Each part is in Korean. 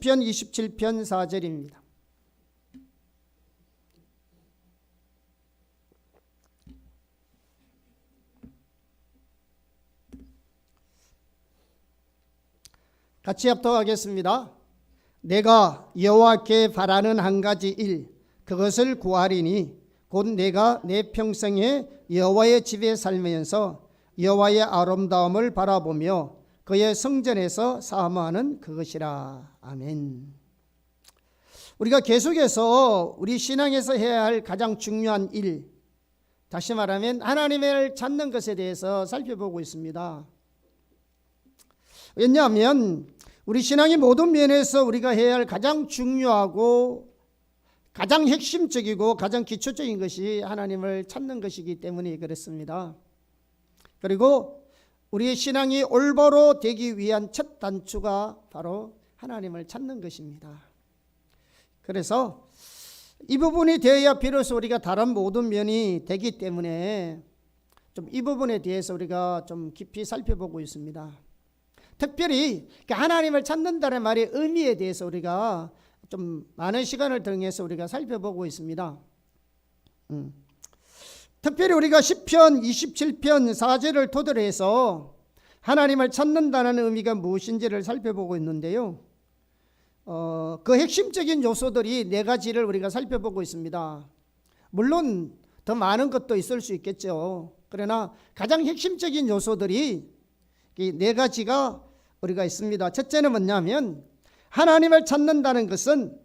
시편 27편 4절입니다. 같이 합독하겠습니다. 내가 여호와께 바라는 한 가지 일, 그것을 구하리니 곧 내가 내 평생에 여호와의 집에 살면서 여호와의 아름다움을 바라보며 그의 성전에서 사모하는 그것이라. 아멘. 우리가 계속해서 우리 신앙에서 해야 할 가장 중요한 일, 다시 말하면 하나님을 찾는 것에 대해서 살펴보고 있습니다. 왜냐하면 우리 신앙의 모든 면에서 우리가 해야 할 가장 중요하고 가장 핵심적이고 가장 기초적인 것이 하나님을 찾는 것이기 때문에 그렇습니다. 그리고 우리의 신앙이 올바로 되기 위한 첫 단추가 바로 하나님을 찾는 것입니다. 그래서 이 부분이 되어야 비로소 우리가 다른 모든 면이 되기 때문에 좀 이 부분에 대해서 우리가 좀 깊이 살펴보고 있습니다. 특별히 하나님을 찾는다는 말의 의미에 대해서 우리가 좀 많은 시간을 통해서 우리가 살펴보고 있습니다. 특별히 우리가 시편 27편 4절을 토대로 해서 하나님을 찾는다는 의미가 무엇인지를 살펴보고 있는데요. 그 핵심적인 요소들이 네 가지를 우리가 살펴보고 있습니다. 물론 더 많은 것도 있을 수 있겠죠. 그러나 가장 핵심적인 요소들이 이 네 가지가 우리가 있습니다. 첫째는 뭐냐면 하나님을 찾는다는 것은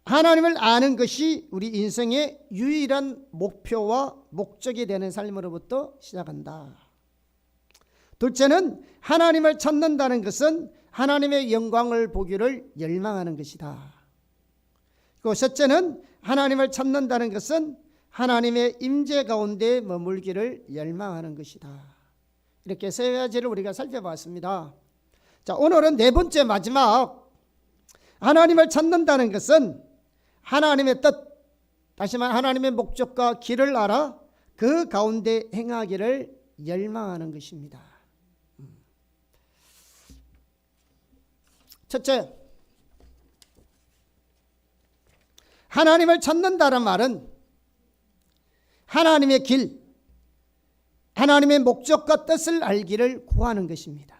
하나님을 아는 것이 우리 인생의 유일한 목표와 목적이 되는 삶으로부터 시작한다. 둘째는 하나님을 찾는다는 것은 하나님의 영광을 보기를 열망하는 것이다. 그리고 셋째는 하나님을 찾는다는 것은 하나님의 임재 가운데 머물기를 열망하는 것이다. 이렇게 세 가지를 우리가 살펴봤습니다. 자, 오늘은 네 번째 마지막, 하나님을 찾는다는 것은 하나님의 뜻, 다시 말해 하나님의 목적과 길을 알아 그 가운데 행하기를 열망하는 것입니다. 첫째, 하나님을 찾는다는 말은 하나님의 길, 하나님의 목적과 뜻을 알기를 구하는 것입니다.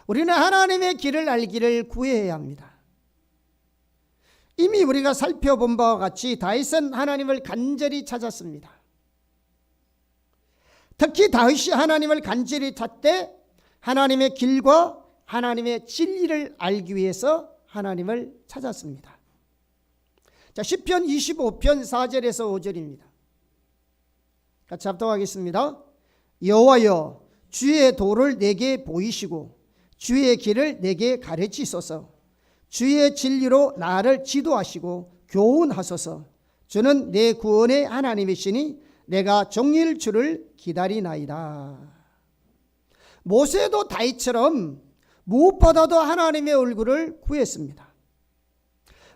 우리는 하나님의 길을 알기를 구해야 합니다. 이미 우리가 살펴본 바와 같이 다윗은 하나님을 간절히 찾았습니다. 특히 다윗이 하나님을 간절히 찾되 하나님의 길과 하나님의 진리를 알기 위해서 하나님을 찾았습니다. 자, 시편 25편 4절에서 5절입니다. 같이 합독하겠습니다. 여호와여, 주의 도를 내게 보이시고 주의 길을 내게 가르치소서. 주의 진리로 나를 지도하시고 교훈하소서. 주는 내 구원의 하나님이시니 내가 종일 주를 기다리나이다. 모세도 다윗처럼 무엇보다도 하나님의 얼굴을 구했습니다.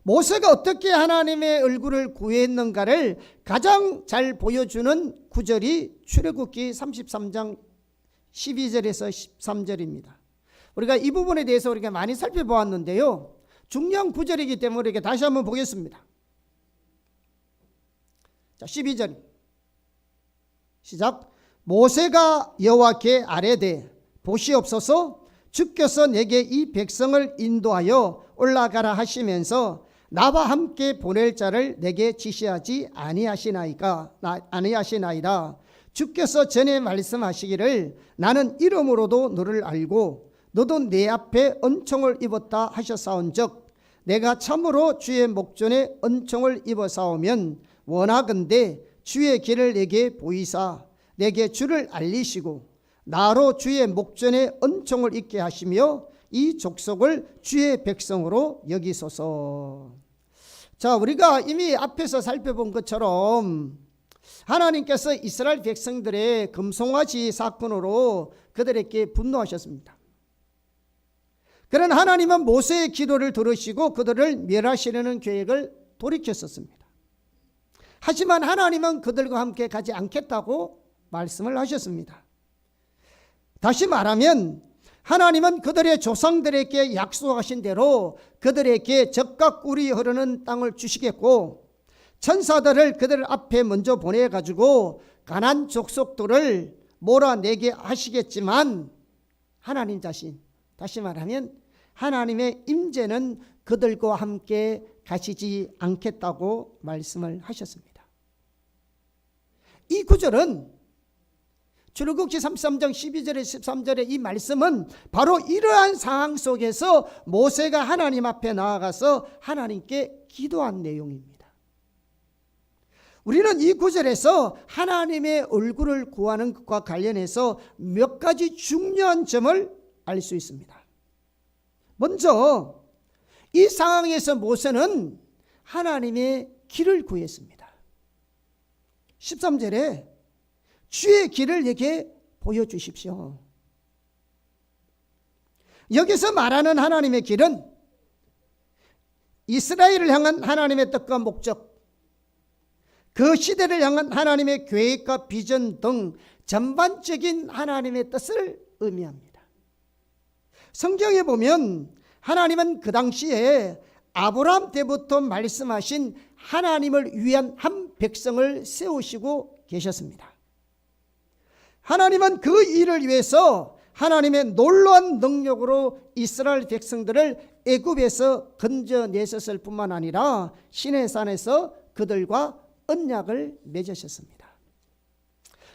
모세가 어떻게 하나님의 얼굴을 구했는가를 가장 잘 보여주는 구절이 출애굽기 33장 12절에서 13절입니다. 우리가 이 부분에 대해서 우리가 많이 살펴보았는데요. 중요한 구절이기 때문에 이렇게 다시 한번 보겠습니다. 자, 12절 시작. 모세가 여호와께 아뢰되 보시옵소서, 주께서 내게 이 백성을 인도하여 올라가라 하시면서 나와 함께 보낼 자를 내게 지시하지 아니하시나이다. 주께서 전에 말씀하시기를 나는 이름으로도 너를 알고 너도 내 앞에 은총을 입었다 하셨사온즉 내가 참으로 주의 목전에 은총을 입어사오면 원하건대 주의 길을 내게 보이사 내게 주를 알리시고 나로 주의 목전에 은총을 입게 하시며 이 족속을 주의 백성으로 여기소서. 자, 우리가 이미 앞에서 살펴본 것처럼 하나님께서 이스라엘 백성들의 금송아지 사건으로 그들에게 분노하셨습니다. 그러나 하나님은 모세의 기도를 들으시고 그들을 멸하시려는 계획을 돌이켰었습니다. 하지만 하나님은 그들과 함께 가지 않겠다고 말씀을 하셨습니다. 다시 말하면 하나님은 그들의 조상들에게 약속하신 대로 그들에게 젖과 꿀이 흐르는 땅을 주시겠고, 천사들을 그들 앞에 먼저 보내가지고 가나안 족속들을 몰아내게 하시겠지만, 하나님 자신, 다시 말하면 하나님의 임재는 그들과 함께 가시지 않겠다고 말씀을 하셨습니다. 이 구절은 출애굽기 33장 12절에 13절의 이 말씀은 바로 이러한 상황 속에서 모세가 하나님 앞에 나아가서 하나님께 기도한 내용입니다. 우리는 이 구절에서 하나님의 얼굴을 구하는 것과 관련해서 몇 가지 중요한 점을 알 수 있습니다. 먼저 이 상황에서 모세는 하나님의 길을 구했습니다. 13절에 주의 길을 내게 보여주십시오. 여기서 말하는 하나님의 길은 이스라엘을 향한 하나님의 뜻과 목적, 그 시대를 향한 하나님의 계획과 비전 등 전반적인 하나님의 뜻을 의미합니다. 성경에 보면 하나님은 그 당시에 아브라함 때부터 말씀하신 하나님을 위한 한 백성을 세우시고 계셨습니다. 하나님은 그 일을 위해서 하나님의 놀라운 능력으로 이스라엘 백성들을 애굽에서 건져내셨을 뿐만 아니라 시내산에서 그들과 언약을 맺으셨습니다.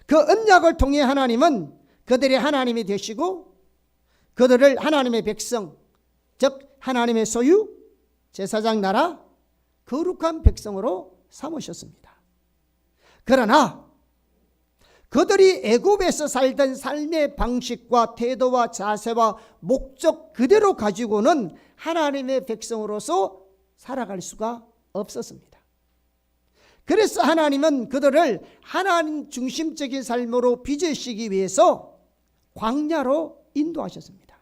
그 언약을 통해 하나님은 그들의 하나님이 되시고 그들을 하나님의 백성, 즉 하나님의 소유, 제사장 나라, 거룩한 백성으로 삼으셨습니다. 그러나 그들이 애굽에서 살던 삶의 방식과 태도와 자세와 목적 그대로 가지고는 하나님의 백성으로서 살아갈 수가 없었습니다. 그래서 하나님은 그들을 하나님 중심적인 삶으로 빚으시기 위해서 광야로 인도하셨습니다.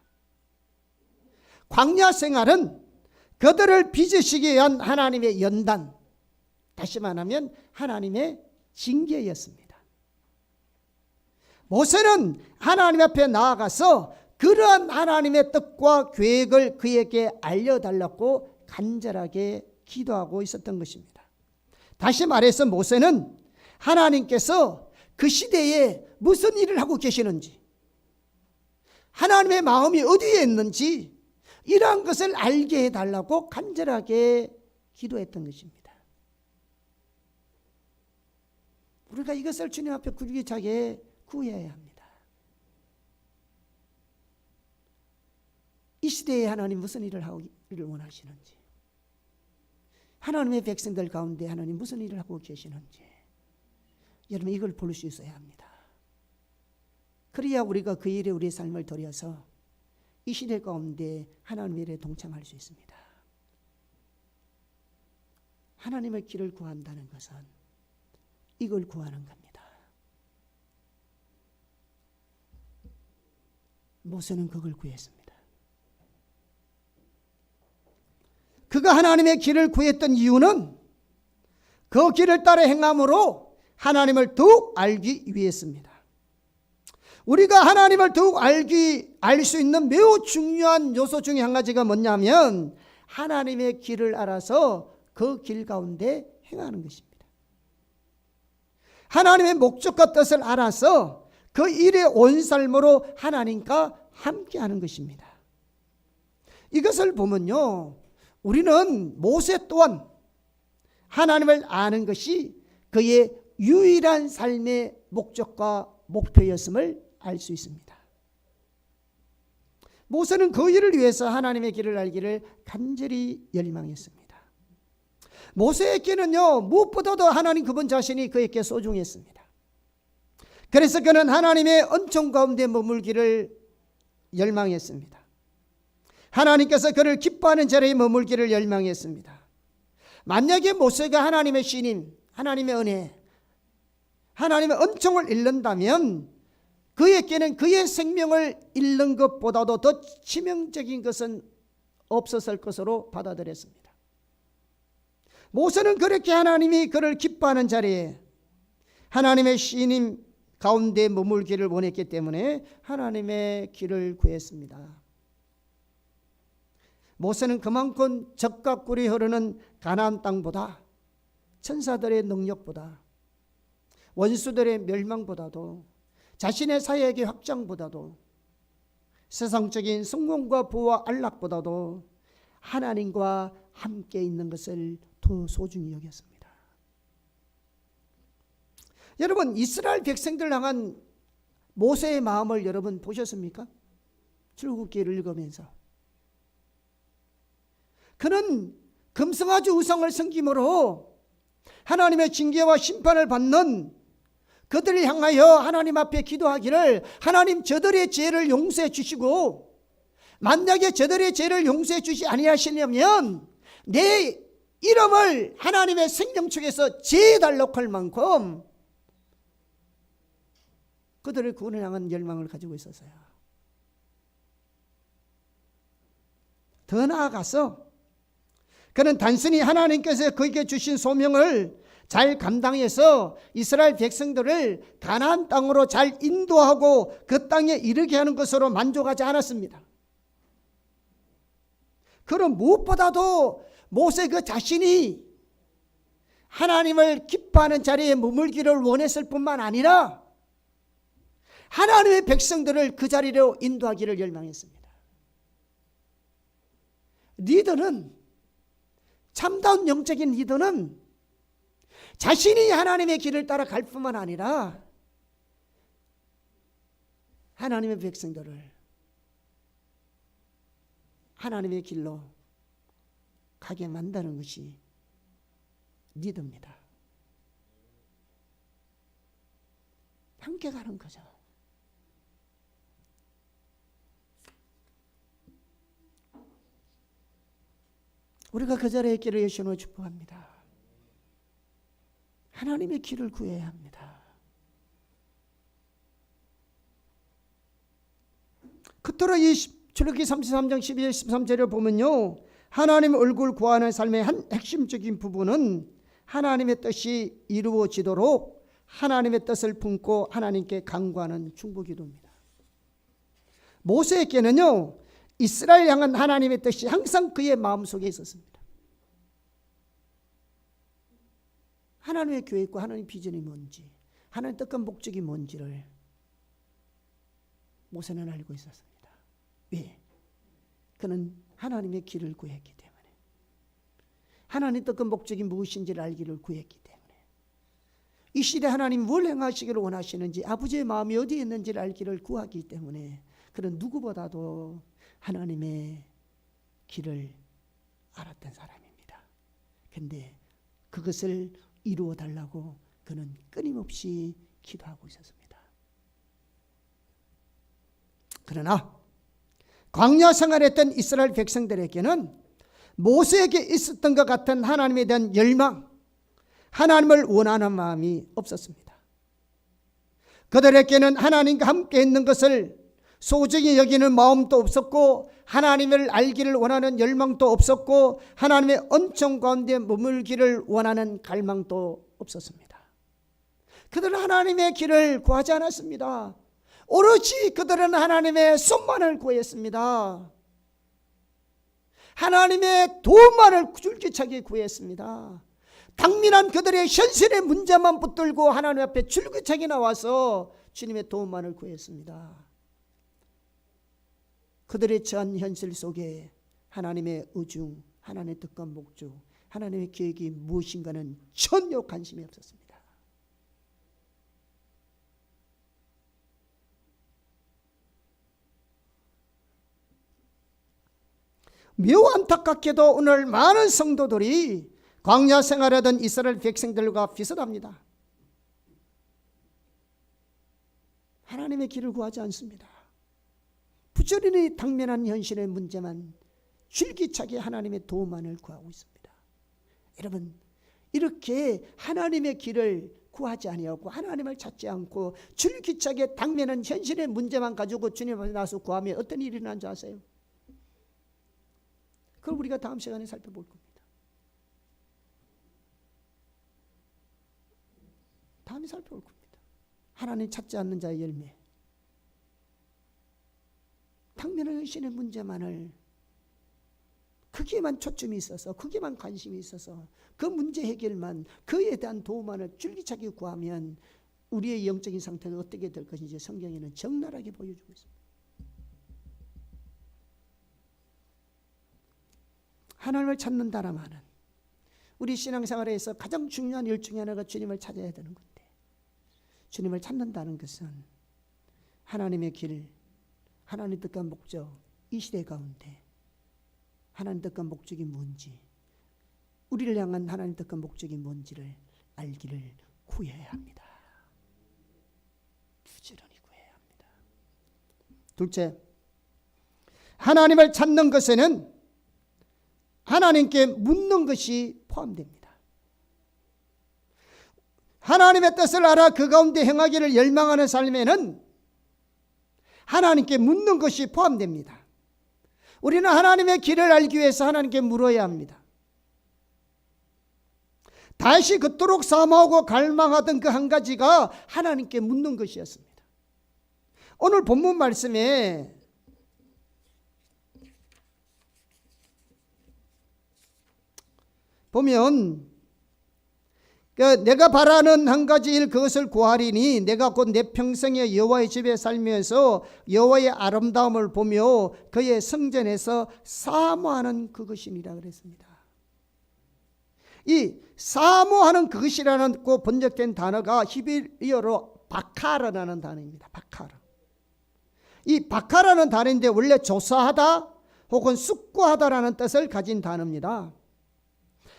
광야 생활은 그들을 빚으시기 위한 하나님의 연단, 다시 말하면 하나님의 징계였습니다. 모세는 하나님 앞에 나아가서 그러한 하나님의 뜻과 계획을 그에게 알려달라고 간절하게 기도하고 있었던 것입니다. 다시 말해서 모세는 하나님께서 그 시대에 무슨 일을 하고 계시는지, 하나님의 마음이 어디에 있는지 이러한 것을 알게 해달라고 간절하게 기도했던 것입니다. 우리가 이것을 주님 앞에 굴기차게 구해야 합니다. 이 시대에 하나님 무슨 일을 하기를 원하시는지, 하나님의 백성들 가운데 하나님 무슨 일을 하고 계시는지 여러분 이걸 볼 수 있어야 합니다. 그래야 우리가 그 일에 우리의 삶을 들여서 이 시대 가운데 하나님의 일에 동참할 수 있습니다. 하나님의 길을 구한다는 것은 이걸 구하는 겁니다. 모세는 그걸 구했습니다. 그가 하나님의 길을 구했던 이유는 그 길을 따라 행함으로 하나님을 더욱 알기 위해서입니다. 우리가 하나님을 더욱 알 수 있는 매우 중요한 요소 중에 한 가지가 뭐냐면 하나님의 길을 알아서 그 길 가운데 행하는 것입니다. 하나님의 목적과 뜻을 알아서 그 일의 온 삶으로 하나님과 함께하는 것입니다. 이것을 보면요, 우리는 모세 또한 하나님을 아는 것이 그의 유일한 삶의 목적과 목표였음을 알 수 있습니다. 모세는 그 일을 위해서 하나님의 길을 알기를 간절히 열망했습니다. 모세에게는요, 무엇보다도 하나님 그분 자신이 그에게 소중했습니다. 그래서 그는 하나님의 은총 가운데 머물기를 열망했습니다. 하나님께서 그를 기뻐하는 자리에 머물기를 열망했습니다. 만약에 모세가 하나님의 신임, 하나님의 은혜, 하나님의 은총을 잃는다면 그에게는 그의 생명을 잃는 것보다도 더 치명적인 것은 없었을 것으로 받아들였습니다. 모세는 그렇게 하나님이 그를 기뻐하는 자리에 하나님의 신임, 가운데 머물기를 원했기 때문에 하나님의 길을 구했습니다. 모세는 그만큼 적과 꿀이 흐르는 가나안 땅보다, 천사들의 능력보다, 원수들의 멸망보다도, 자신의 사역의 확장보다도, 세상적인 성공과 부와 안락보다도 하나님과 함께 있는 것을 더 소중히 여겼습니다. 여러분, 이스라엘 백성들 향한 모세의 마음을 여러분 보셨습니까? 출애굽기를 읽으면서 그는 금성아지 우상을 섬김으로 하나님의 징계와 심판을 받는 그들을 향하여 하나님 앞에 기도하기를, 하나님 저들의 죄를 용서해 주시고 만약에 저들의 죄를 용서해 주시 아니하시려면 내 이름을 하나님의 생명책에서 제해달라고 할 만큼 그들을 구원을 향한 열망을 가지고 있었어요. 더 나아가서 그는 단순히 하나님께서 그에게 주신 소명을 잘 감당해서 이스라엘 백성들을 가나안 땅으로 잘 인도하고 그 땅에 이르게 하는 것으로 만족하지 않았습니다. 그는 무엇보다도 모세 그 자신이 하나님을 기뻐하는 자리에 머물기를 원했을 뿐만 아니라 하나님의 백성들을 그 자리로 인도하기를 열망했습니다. 리더는, 참다운 영적인 리더는 자신이 하나님의 길을 따라 갈 뿐만 아니라 하나님의 백성들을 하나님의 길로 가게 만드는 것이 리더입니다. 함께 가는 거죠. 우리가 그 자리에 있기를 예수님으로 축복합니다. 하나님의 길을 구해야 합니다. 그토록 이 출애굽기 33장 12절 13절을 보면요, 하나님 얼굴 구하는 삶의 한 핵심적인 부분은 하나님의 뜻이 이루어지도록 하나님의 뜻을 품고 하나님께 간구하는 중보기도입니다. 모세에게는요, 이스라엘 향한 하나님의 뜻이 항상 그의 마음속에 있었습니다. 하나님의 계획과 하나님의 비전이 뭔지, 하나님의 뜻과 목적이 뭔지를 모세는 알고 있었습니다. 왜? 그는 하나님의 길을 구했기 때문에, 하나님의 뜻과 목적이 무엇인지를 알기를 구했기 때문에, 이 시대 하나님 뭘 행하시기를 원하시는지, 아버지의 마음이 어디에 있는지를 알기를 구하기 때문에 그는 누구보다도 하나님의 길을 알았던 사람입니다. 그런데 그것을 이루어 달라고 그는 끊임없이 기도하고 있었습니다. 그러나 광야 생활했던 이스라엘 백성들에게는 모세에게 있었던 것 같은 하나님에 대한 열망, 하나님을 원하는 마음이 없었습니다. 그들에게는 하나님과 함께 있는 것을 소중히 여기는 마음도 없었고, 하나님을 알기를 원하는 열망도 없었고, 하나님의 은총 가운데 머물기를 원하는 갈망도 없었습니다. 그들은 하나님의 길을 구하지 않았습니다. 오로지 그들은 하나님의 손만을 구했습니다. 하나님의 도움만을 줄기차게 구했습니다. 당면한 그들의 현실의 문제만 붙들고 하나님 앞에 줄기차게 나와서 주님의 도움만을 구했습니다. 그들의 처한 현실 속에 하나님의 의중, 하나님의 뜻과 목적, 하나님의 계획이 무엇인가는 전혀 관심이 없었습니다. 매우 안타깝게도 오늘 많은 성도들이 광야 생활하던 이스라엘 백성들과 비슷합니다. 하나님의 길을 구하지 않습니다. 부지런히 당면한 현실의 문제만 줄기차게 하나님의 도움만을 구하고 있습니다. 여러분, 이렇게 하나님의 길을 구하지 아니하고 하나님을 찾지 않고 줄기차게 당면한 현실의 문제만 가지고 주님 앞에 나서 구하면 어떤 일이 일어난 줄 아세요? 그걸 우리가 다음 시간에 살펴볼 겁니다. 다음에 살펴볼 겁니다. 하나님 찾지 않는 자의 열매. 당면을 여신의 문제만을 거기에만 초점이 있어서, 거기에만 관심이 있어서 그 문제 해결만, 그에 대한 도움만을 줄기차게 구하면 우리의 영적인 상태가 어떻게 될 것인지 성경에는 적나라하게 보여주고 있습니다. 하나님을 찾는다는 말은 우리 신앙생활에서 가장 중요한 일 중에 하나가 주님을 찾아야 되는 건데, 주님을 찾는다는 것은 하나님의 길, 하나님 뜻과 목적, 이 시대 가운데 하나님 뜻과 목적이 뭔지, 우리를 향한 하나님 뜻과 목적이 뭔지를 알기를 구해야 합니다. 부지런히 구해야 합니다. 둘째, 하나님을 찾는 것에는 하나님께 묻는 것이 포함됩니다. 하나님의 뜻을 알아 그 가운데 행하기를 열망하는 삶에는 하나님께 묻는 것이 포함됩니다. 우리는 하나님의 길을 알기 위해서 하나님께 물어야 합니다. 다시 그토록 사모하고 갈망하던 그 한 가지가 하나님께 묻는 것이었습니다. 오늘 본문 말씀에 보면 내가 바라는 한 가지 일 그것을 구하리니 내가 곧 내 평생에 여호와의 집에 살면서 여호와의 아름다움을 보며 그의 성전에서 사모하는 그것이니라 그랬습니다. 이 사모하는 그것이라는 그 번역된 단어가 히브리어로 바카라라는 단어입니다. 바카라. 이 바카라는 단어인데 원래 조사하다 혹은 숙고하다라는 뜻을 가진 단어입니다.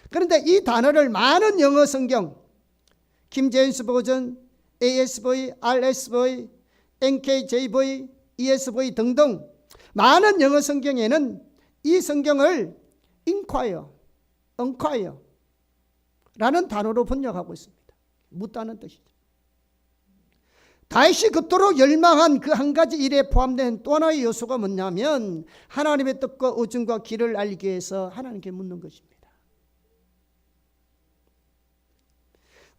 그런데 이 단어를 많은 영어 성경, 킴제임스 버전, ASV, RSV, NKJV, ESV 등등 많은 영어 성경에는 이 성경을 inquire 라는 단어로 번역하고 있습니다. 묻다는 뜻이죠. 다윗이 그토록 열망한 그 한 가지 일에 포함된 또 하나의 요소가 뭐냐면 하나님의 뜻과 의중과 길을 알기 위해서 하나님께 묻는 것입니다.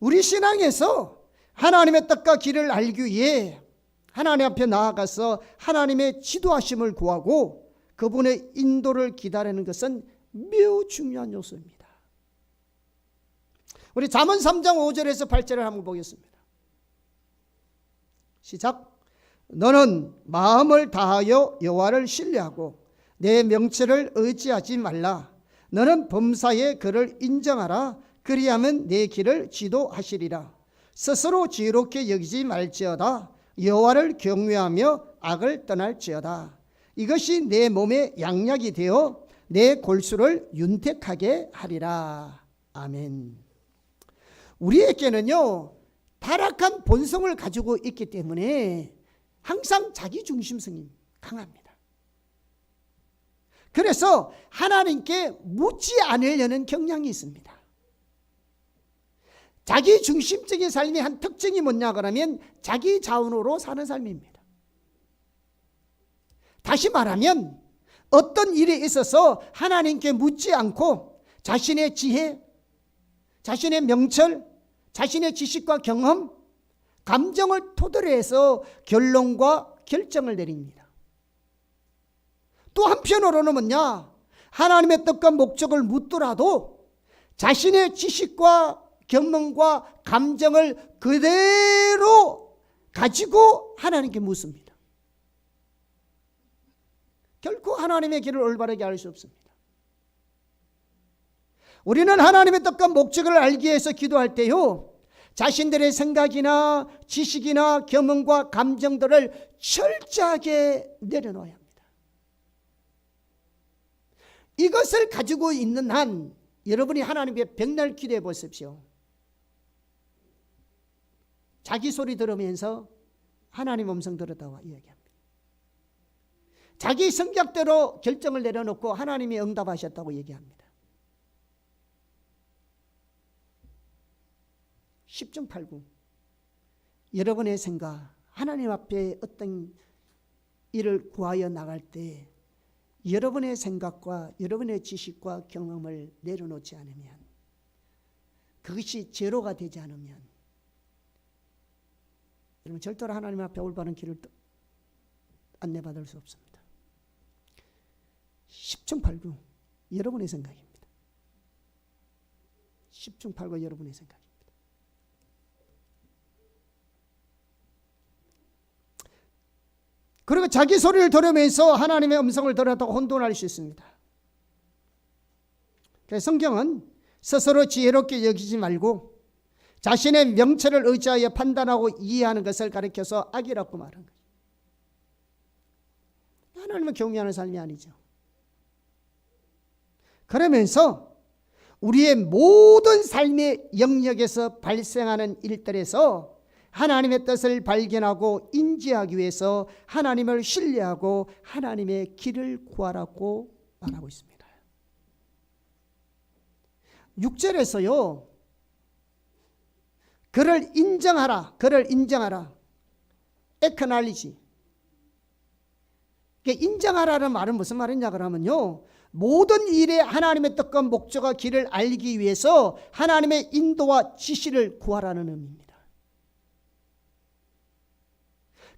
우리 신앙에서 하나님의 뜻과 길을 알기 위해 하나님 앞에 나아가서 하나님의 지도하심을 구하고 그분의 인도를 기다리는 것은 매우 중요한 요소입니다. 우리 잠언 3장 5절에서 8절을 한번 보겠습니다. 시작. 너는 마음을 다하여 여호와를 신뢰하고 내 명철을 의지하지 말라. 너는 범사에 그를 인정하라. 그리하면 내 길을 지도하시리라. 스스로 지혜롭게 여기지 말지어다. 여호와를 경외하며 악을 떠날지어다. 이것이 내 몸에 양약이 되어 내 골수를 윤택하게 하리라. 아멘. 우리에게는요 타락한 본성을 가지고 있기 때문에 항상 자기중심성이 강합니다. 그래서 하나님께 묻지 않으려는 경향이 있습니다. 자기중심적인 삶의 한 특징이 뭐냐 그러면 자기 자원으로 사는 삶입니다. 다시 말하면 어떤 일에 있어서 하나님께 묻지 않고 자신의 지혜, 자신의 명철, 자신의 지식과 경험, 감정을 토대로 해서 결론과 결정을 내립니다. 또 한편으로는 뭐냐? 하나님의 뜻과 목적을 묻더라도 자신의 지식과 경험과 감정을 그대로 가지고 하나님께 묻습니다. 결코 하나님의 길을 올바르게 알 수 없습니다. 우리는 하나님의 뜻과 목적을 알기 위해서 기도할 때요 자신들의 생각이나 지식이나 경험과 감정들을 철저하게 내려놓아야 합니다. 이것을 가지고 있는 한 여러분이 하나님께 백날 기도해 보십시오. 자기 소리 들으면서 하나님 음성 들었다고 이야기합니다. 자기 성격대로 결정을 내려놓고 하나님이 응답하셨다고 얘기합니다. 10중 8구 여러분의 생각, 하나님 앞에 어떤 일을 구하여 나갈 때 여러분의 생각과 여러분의 지식과 경험을 내려놓지 않으면, 그것이 제로가 되지 않으면 여러분 절대로 하나님 앞에 올바른 길을 안내받을 수 없습니다. 십중팔구 여러분의 생각입니다. 십중팔구 여러분의 생각입니다. 그리고 자기 소리를 들으면서 하나님의 음성을 들었다고 혼돈할 수 있습니다. 그래서 성경은 스스로 지혜롭게 여기지 말고 자신의 명철을 의지하여 판단하고 이해하는 것을 가리켜서 악이라고 말한 거예요. 하나님을 경외하는 삶이 아니죠. 그러면서 우리의 모든 삶의 영역에서 발생하는 일들에서 하나님의 뜻을 발견하고 인지하기 위해서 하나님을 신뢰하고 하나님의 길을 구하라고 말하고 있습니다. 6절에서요. 그를 인정하라. 그를 인정하라. acknowledge. 인정하라는 말은 무슨 말이냐 그러면요. 모든 일에 하나님의 뜻과 목적과 길을 알기 위해서 하나님의 인도와 지시를 구하라는 의미입니다.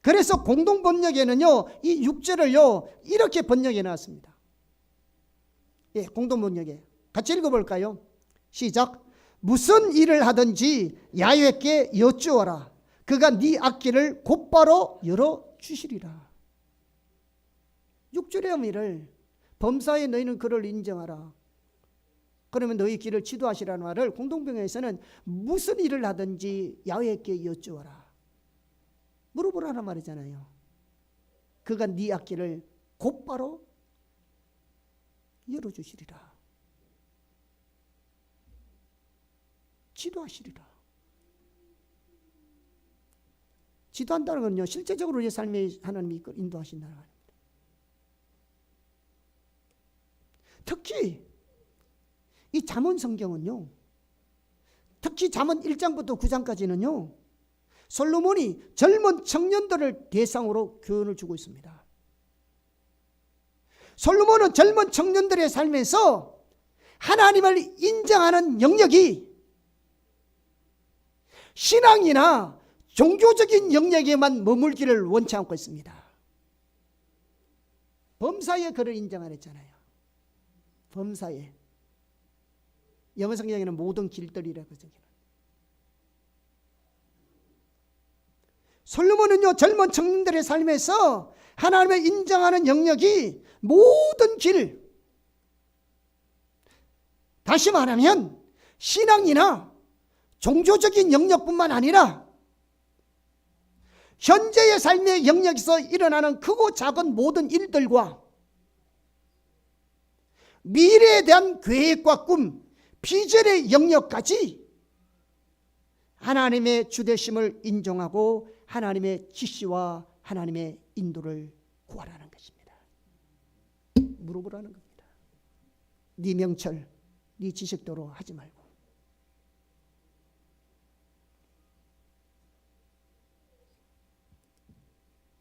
그래서 공동 번역에는요. 이 6절을요. 이렇게 번역해 놨습니다. 예, 공동 번역에. 같이 읽어볼까요? 시작. 무슨 일을 하든지 야훼께 여쭈어라. 그가 네 앞길을 곧바로 열어주시리라. 6절의 의미를 범사에 너희는 그를 인정하라. 그러면 너희 길을 지도하시라는 말을 공동번역에서는 무슨 일을 하든지 야훼께 여쭈어라. 물어보라는 말이잖아요. 그가 네 앞길을 곧바로 열어주시리라. 지도하시리라. 지도한다는 건요. 실제적으로 우리의 삶에 하나님이 인도하신다는 말입니다. 특히 이 잠언 성경은요. 특히 잠언 1장부터 9장까지는요. 솔로몬이 젊은 청년들을 대상으로 교훈을 주고 있습니다. 솔로몬은 젊은 청년들의 삶에서 하나님을 인정하는 영역이 신앙이나 종교적인 영역에만 머물기를 원치 않고 있습니다. 범사에 그를 인정하랬잖아요. 범사에. 영어 성경에는 모든 길들이라고 적혀요. 솔로몬은요, 젊은 청년들의 삶에서 하나님을 인정하는 영역이 모든 길, 다시 말하면 신앙이나 종교적인 영역뿐만 아니라 현재의 삶의 영역에서 일어나는 크고 작은 모든 일들과 미래에 대한 계획과 꿈, 비전의 영역까지 하나님의 주되심을 인정하고 하나님의 지시와 하나님의 인도를 구하라는 것입니다. 물어보라는 겁니다. 네 명철, 네 지식대로 하지 말고.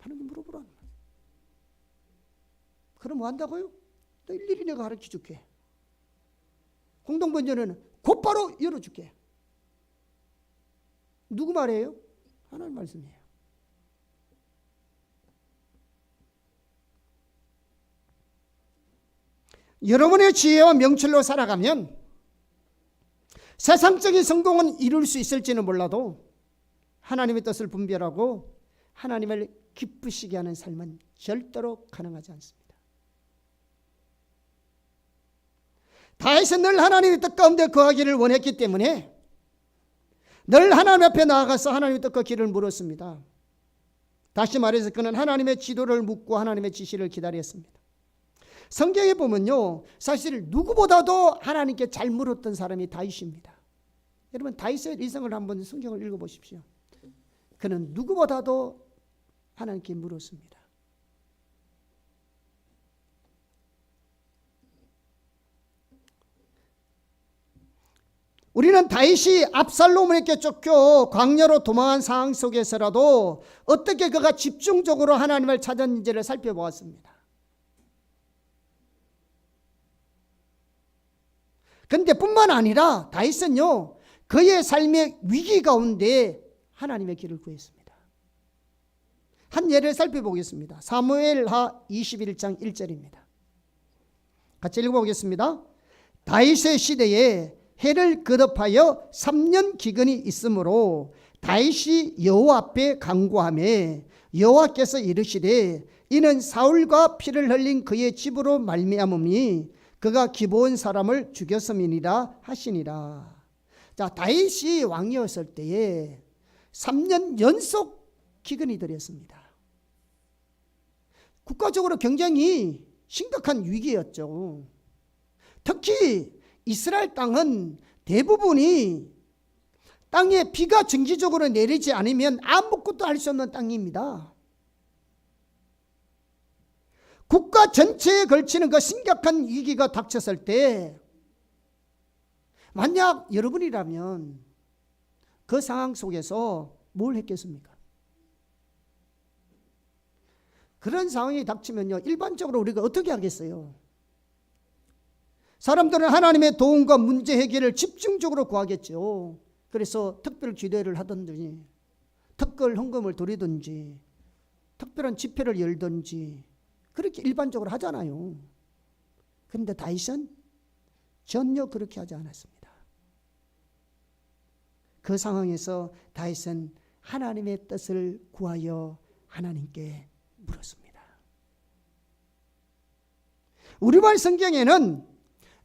하나님 물어보라는 거예요. 그럼 뭐 한다고요? 또 일일이 내가 가르쳐 줄게. 공동번제는 곧바로 열어줄게. 누구 말이에요? 하나님 말씀이에요. 여러분의 지혜와 명철로 살아가면 세상적인 성공은 이룰 수 있을지는 몰라도 하나님의 뜻을 분별하고 하나님을 기쁘시게 하는 삶은 절대로 가능하지 않습니다. 다윗은 늘 하나님의 뜻 가운데 거하기를 원했기 때문에 늘 하나님 앞에 나아가서 하나님의 뜻과 길을 물었습니다. 다시 말해서 그는 하나님의 지도를 묻고 하나님의 지시를 기다렸습니다. 성경에 보면요, 사실 누구보다도 하나님께 잘 물었던 사람이 다윗입니다. 여러분 다윗의 일생을 한번 성경을 읽어보십시오. 그는 누구보다도 하나님께 물었습니다. 우리는 다윗이 압살롬에게 쫓겨 광야로 도망한 상황 속에서라도 어떻게 그가 집중적으로 하나님을 찾았는지를 살펴보았습니다. 그런데 뿐만 아니라 다윗은요, 그의 삶의 위기 가운데 하나님의 길을 구했습니다. 한 예를 살펴보겠습니다. 사무엘하 21장 1절입니다. 같이 읽어보겠습니다. 다윗의 시대에 해를 거듭하여 3년 기근이 있으므로 다윗이 여호와 앞에 간구하매 여호와께서 이르시되 이는 사울과 피를 흘린 그의 집으로 말미암음이 그가 기브온 사람을 죽였음이니라 하시니라. 자, 다윗이 왕이었을 때에 3년 연속 기근이 들었습니다. 국가적으로 굉장히 심각한 위기였죠. 특히 이스라엘 땅은 대부분이 땅에 비가 정기적으로 내리지 않으면 아무것도 할 수 없는 땅입니다. 국가 전체에 걸치는 그 심각한 위기가 닥쳤을 때 만약 여러분이라면 그 상황 속에서 뭘 했겠습니까? 그런 상황이 닥치면요, 일반적으로 우리가 어떻게 하겠어요? 사람들은 하나님의 도움과 문제 해결을 집중적으로 구하겠죠. 그래서 특별 기도회를 하든지 특별 헌금을 드리든지 특별한 집회를 열든지 그렇게 일반적으로 하잖아요. 그런데 다윗은 전혀 그렇게 하지 않았습니다. 그 상황에서 다윗은 하나님의 뜻을 구하여 하나님께 물었습니다. 우리말 성경에는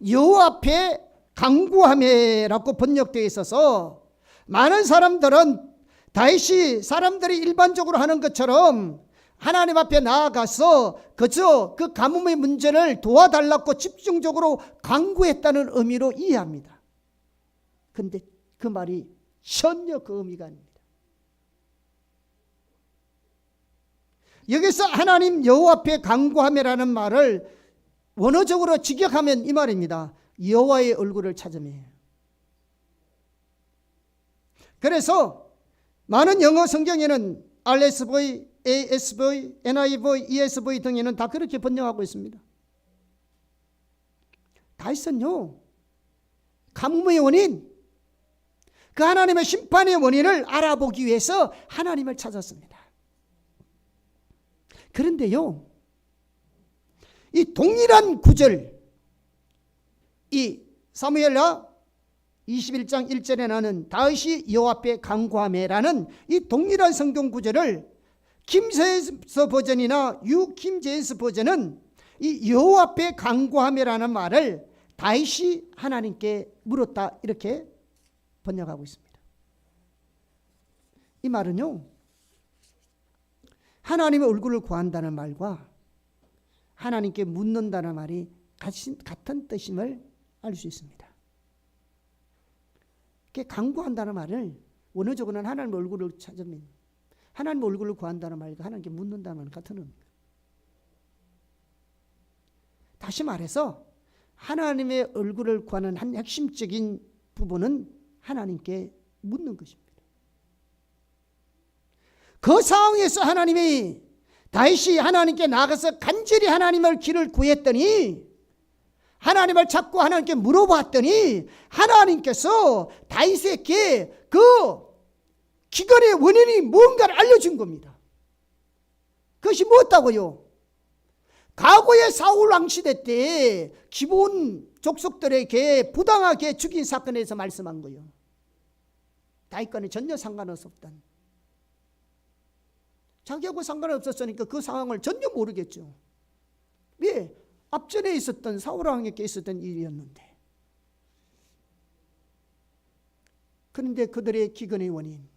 여호와 앞에 간구하매라고 번역되어 있어서 많은 사람들은 다윗이 사람들이 일반적으로 하는 것처럼 하나님 앞에 나아가서 그저 그 가뭄의 문제를 도와달라고 집중적으로 간구했다는 의미로 이해합니다. 그런데 그 말이 전혀 그 의미가 아닙니다. 여기서 하나님 여호와 앞에 간구하매라는 말을 원어적으로 직역하면 이 말입니다. 여호와의 얼굴을 찾으며. 그래서 많은 영어 성경에는 RSV, ASV, NIV, ESV 등에는 다 그렇게 번역하고 있습니다. 다윗은요, 가뭄의 원인, 그 하나님의 심판의 원인을 알아보기 위해서 하나님을 찾았습니다. 그런데요, 이 동일한 구절, 이 사무엘하 21장 1절에 나는 다윗이 여호와 앞에 간구하매라는 이 동일한 성경 구절을 김세서 버전이나 유킴 제임스 버전은 이 여호와 앞에 간구하매라는 말을 다윗이 하나님께 물었다 이렇게 번역하고 있습니다. 이 말은요, 하나님의 얼굴을 구한다는 말과 하나님께 묻는다는 말이 같은 뜻임을 알 수 있습니다. 간구한다는 말을 원어적으로는 하나님의 얼굴을 찾으면 하나님의 얼굴을 구한다는 말과 하나님께 묻는다는 말은 같은 의미입니다. 다시 말해서 하나님의 얼굴을 구하는 한 핵심적인 부분은 하나님께 묻는 것입니다. 그 상황에서 하나님이 다윗이 하나님께 나가서 간절히 하나님의 길을 구했더니 하나님을 찾고 하나님께 물어봤더니 하나님께서 다윗에게 그 기근의 원인이 뭔가를 알려준 겁니다. 그것이 무엇다고요? 과거의 사울 왕 시대 때 기브온 족속들에게 부당하게 죽인 사건에서 말씀한 거예요. 다윗과는 전혀 상관없었던, 자기하고 상관없었으니까 그 상황을 전혀 모르겠죠. 왜? 앞전에 있었던 사울 왕에게 있었던 일이었는데. 그런데 그들의 기근의 원인,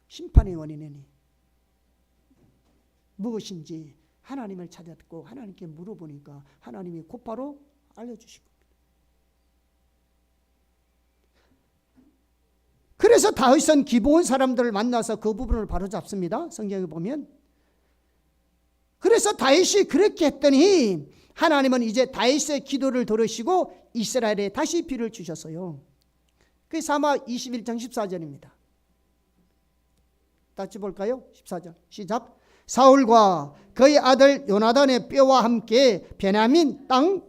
심판의 원인은 무엇인지 하나님을 찾았고 하나님께 물어보니까 하나님이 곧바로 알려주신 겁니다. 그래서 다윗은 기브온 사람들을 만나서 그 부분을 바로잡습니다. 성경에 보면. 그래서 다윗이 그렇게 했더니 하나님은 이제 다윗의 기도를 들으시고 이스라엘에 다시 비를 주셨어요. 그게 사마 21장 14절입니다. 같이 볼까요? 14절 시작. 사울과 그의 아들 요나단의 뼈와 함께 베냐민 땅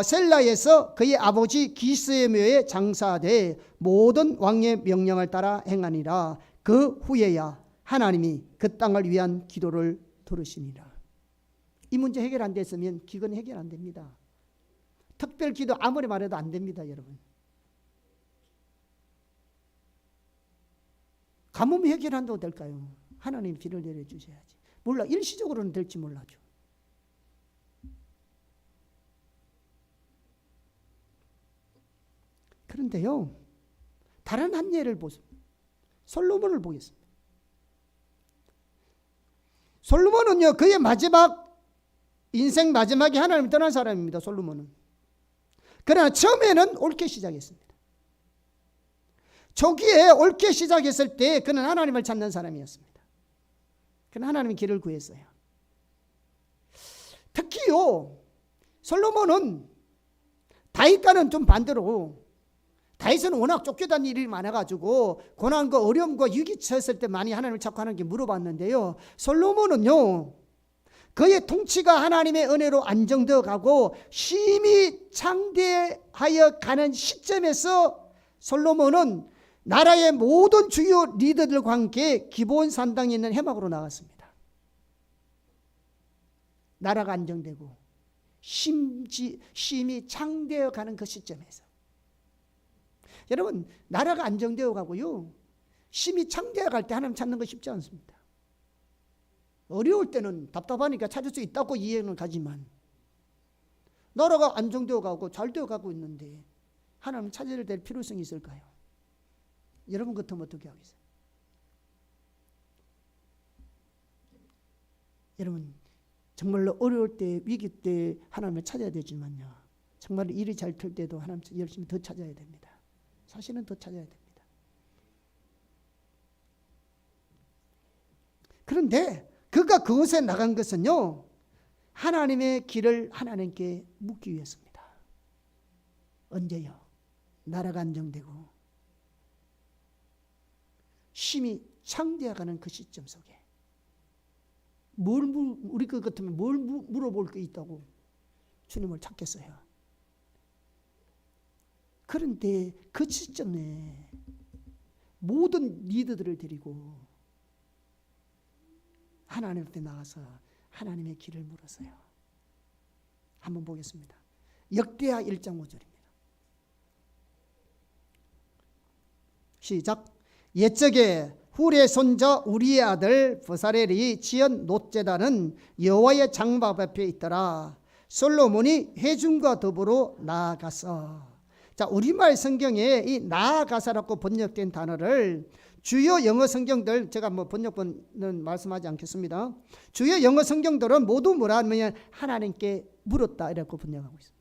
셀라에서 그의 아버지 기스의 묘에 장사돼 모든 왕의 명령을 따라 행하니라. 그 후에야 하나님이 그 땅을 위한 기도를 들으시니라. 이 문제 해결 안 됐으면 기근 해결 안 됩니다. 특별 기도 아무리 말해도 안 됩니다, 여러분. 가뭄 해결한다고 될까요? 하나님 비를 내려주셔야지. 몰라, 일시적으로는 될지 몰라죠. 그런데요, 다른 한 예를 보세요. 솔로몬을 보겠습니다. 솔로몬은요, 그의 인생 마지막에 하나님을 떠난 사람입니다. 솔로몬은. 그러나 처음에는 옳게 시작했습니다. 초기에 옳게 시작했을 때 그는 하나님을 찾는 사람이었습니다. 그는 하나님의 길을 구했어요. 특히요, 솔로몬은 다윗과는 좀 반대로, 다윗은 워낙 쫓겨다닌 일이 많아가지고 고난과 어려움과 위기 처했을 때 많이 하나님을 찾고 하나님께 물어봤는데요, 솔로몬은요, 그의 통치가 하나님의 은혜로 안정되어 가고 힘이 창대하여 가는 시점에서 솔로몬은 나라의 모든 주요 리더들과 함께 기브온 산당에 있는 회막으로 나갔습니다. 나라가 안정되고 힘이 창대해 가는 그 시점에서. 여러분, 나라가 안정되어 가고요, 힘이 창대해 갈 때 하나님 찾는 거 쉽지 않습니다. 어려울 때는 답답하니까 찾을 수 있다고 이해는 가지만, 나라가 안정되어 가고 잘 되어 가고 있는데 하나님 찾아야 될 필요성이 있을까요? 여러분 같으면 어떻게 하겠어요? 여러분, 정말로 어려울 때, 위기 때 하나님을 찾아야 되지만요, 정말 일이 잘 될 때도 하나님 열심히 더 찾아야 됩니다. 사실은 더 찾아야 됩니다. 그런데 그가 그곳에 나간 것은요, 하나님의 길을 하나님께 묻기 위해서입니다. 언제요? 나라가 안정되고 힘이 창대해가는 그 시점 속에 우리 것 같으면 뭘 물어볼 게 있다고 주님을 찾겠어요. 그런데 그 시점에 모든 리더들을 데리고 하나님 앞에 나가서 하나님의 길을 물었어요. 한번 보겠습니다. 역대하 1장 5절입니다. 시작. 옛적에 훌의 손자 우리의 아들 브사렐이 지은 놋제단은 여호와의 장막 앞에 있더라. 솔로몬이 회중과 더불어 나아가서. 자, 우리말 성경에 이 나아가서라고 번역된 단어를 주요 영어 성경들, 제가 뭐 번역본은 말씀하지 않겠습니다. 주요 영어 성경들은 모두 뭐라 하면 하나님께 물었다 이라고 번역하고 있습니다.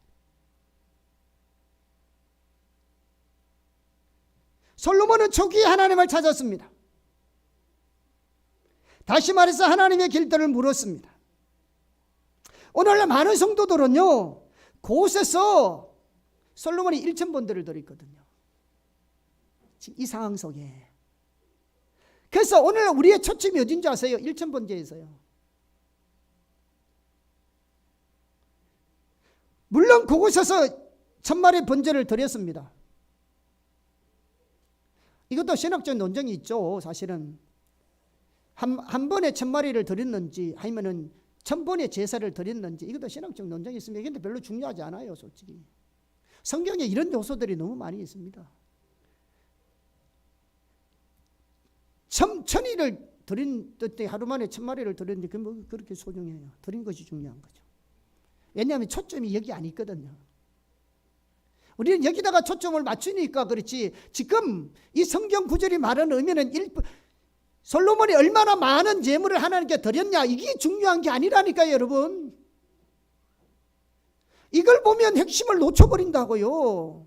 솔로몬은 초기에 하나님을 찾았습니다. 다시 말해서 하나님의 길들을 물었습니다. 오늘날 많은 성도들은요, 그곳에서 솔로몬이 1,000번들을 드렸거든요. 지금 이 상황 속에. 그래서 오늘 우리의 초점이 어딘지 아세요? 1,000번제에서요. 물론 그곳에서 1000마리 번제를 드렸습니다. 이것도 신학적 논쟁이 있죠. 사실은 한 번에 1000마리를 드렸는지 아니면은 1000번의 제사를 드렸는지, 이것도 신학적 논쟁이 있습니다. 이게 별로 중요하지 않아요, 솔직히. 성경에 이런 요소들이 너무 많이 있습니다. 천이를 드린 때 하루 만에 1000마리를 드렸는데 그게 뭐 그렇게 소중해요. 드린 것이 중요한 거죠. 왜냐하면 초점이 여기 안 있거든요. 우리는 여기다가 초점을 맞추니까 그렇지, 지금 이 성경 구절이 말하는 의미는 솔로몬이 얼마나 많은 제물을 하나님께 드렸냐, 이게 중요한 게 아니라니까요, 여러분. 이걸 보면 핵심을 놓쳐버린다고요.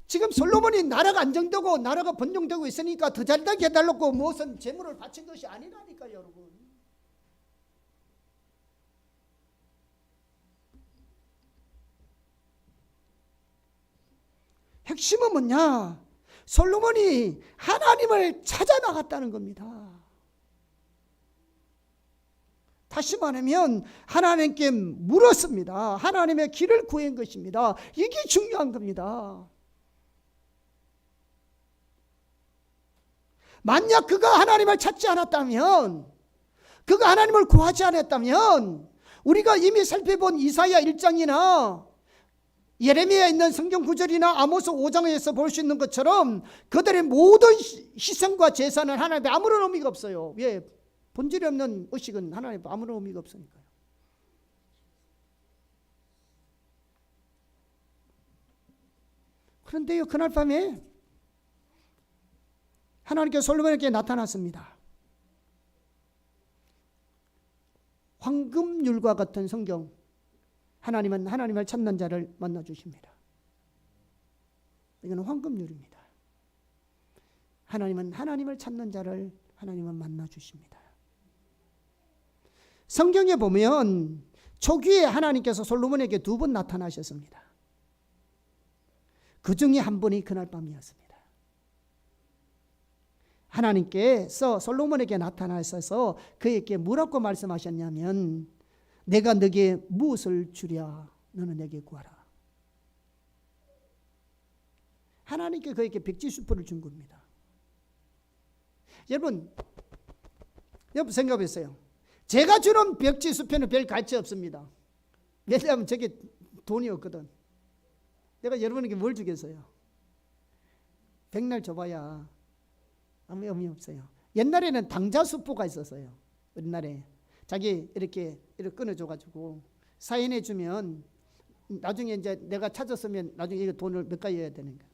지금 솔로몬이 나라가 안정되고 나라가 번영되고 있으니까 더 잘되게 해달라고 무엇은 제물을 바친 것이 아니라니까요, 여러분. 핵심은 뭐냐? 솔로몬이 하나님을 찾아 나갔다는 겁니다. 다시 말하면 하나님께 물었습니다. 하나님의 길을 구한 것입니다. 이게 중요한 겁니다. 만약 그가 하나님을 찾지 않았다면, 그가 하나님을 구하지 않았다면, 우리가 이미 살펴본 이사야 1장이나 예레미야에 있는 성경 구절이나 아모스 5장에서 볼 수 있는 것처럼 그들의 모든 희생과 제사는 하나님께 아무런 의미가 없어요. 왜? 본질이 없는 의식은 하나님께 아무런 의미가 없으니까요. 그런데요, 그날 밤에 하나님께서 솔로몬에게 나타났습니다. 황금률과 같은 성경, 하나님은 하나님을 찾는 자를 만나 주십니다. 이거는 황금률입니다. 하나님은 하나님을 찾는 자를 하나님은 만나 주십니다. 성경에 보면 초기에 하나님께서 솔로몬에게 2번 나타나셨습니다. 그 중에 한 번이 그날 밤이었습니다. 하나님께서 솔로몬에게 나타나셔서 그에게 뭐라고 말씀하셨냐면, 내가 너에게 무엇을 주랴? 너는 내게 구하라. 하나님께 그에게 백지수표를 준 겁니다. 여러분 생각해보세요. 제가 주는 백지수표는 별 가치 없습니다. 왜냐하면 저게 돈이 없거든. 내가 여러분에게 뭘 주겠어요? 백날 줘봐야 아무 의미 없어요. 옛날에는 당자수표가 있었어요. 옛날에 자기 이렇게 끊어줘가지고 사인해주면 나중에 이제 내가 찾았으면 나중에 이거 돈을 몇 가지해야 되는 거예요.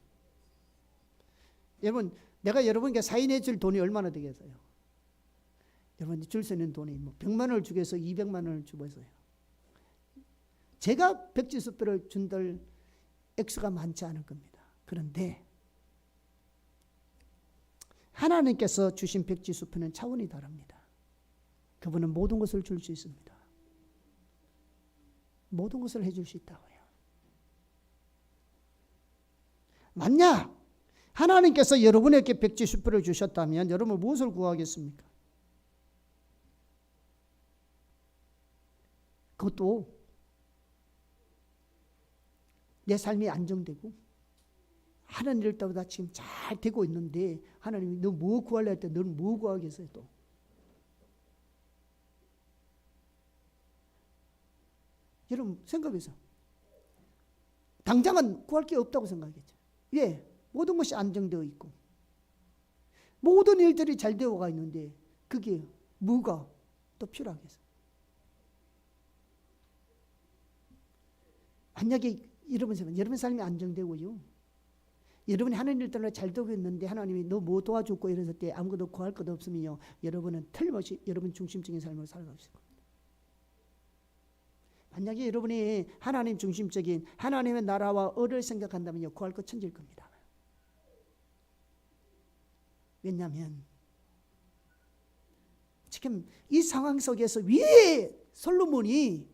여러분, 내가 여러분께 사인해줄 돈이 얼마나 되겠어요? 여러분이 줄 수 있는 돈이 뭐 100만 원을 주겠어, 200만 원을 주겠어요. 제가 백지수표를 준들 액수가 많지 않을 겁니다. 그런데 하나님께서 주신 백지수표는 차원이 다릅니다. 그분은 모든 것을 줄 수 있습니다. 모든 것을 해줄 수 있다고요. 만약 하나님께서 여러분에게 백지수표를 주셨다면 여러분 무엇을 구하겠습니까? 그것도 내 삶이 안정되고 하는 일 때보다 지금 잘 되고 있는데 하나님이 너 뭐 구하려 할 때 너는 뭐 구하겠어요 또? 여러분 생각해서 당장은 구할 게 없다고 생각하겠죠. 왜? 모든 것이 안정되어 있고 모든 일들이 잘 되어가 있는데 그게 뭐가 또 필요하겠어요? 만약에 여러분 삶이 안정되고요, 여러분이 하는 일 때문에 잘 되고 있는데 하나님이 너 뭐 도와줬고 이랬을 때 아무것도 구할 것도 없으면요, 여러분은 틀림없이 여러분 중심적인 삶을 살아가실 겁니다. 만약에 여러분이 하나님 중심적인 하나님의 나라와 의를 생각한다면요, 구할 것 천지일 겁니다. 왜냐하면 지금 이 상황 속에서 왜 솔로몬이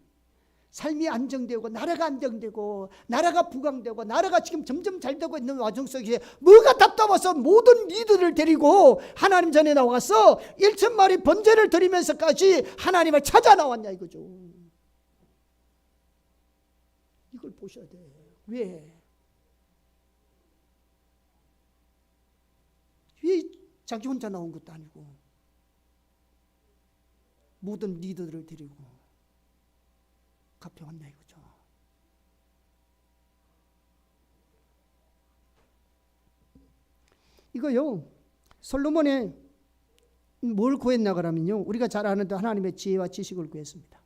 삶이 안정되고 나라가 안정되고 나라가 부강되고 나라가 지금 점점 잘 되고 있는 와중 속에 뭐가 답답해서 모든 리더를 데리고 하나님 전에 나와서 1,000마리 번제를 드리면서까지 하나님을 찾아 나왔냐 이거죠. 이걸 보셔야 돼. 왜 자기 혼자 나온 것도 아니고 모든 리더들을 데리고 갚여 왔냐 이거죠. 이거요, 솔로몬이 뭘 구했냐 그러면요, 우리가 잘 아는 하나님의 지혜와 지식을 구했습니다.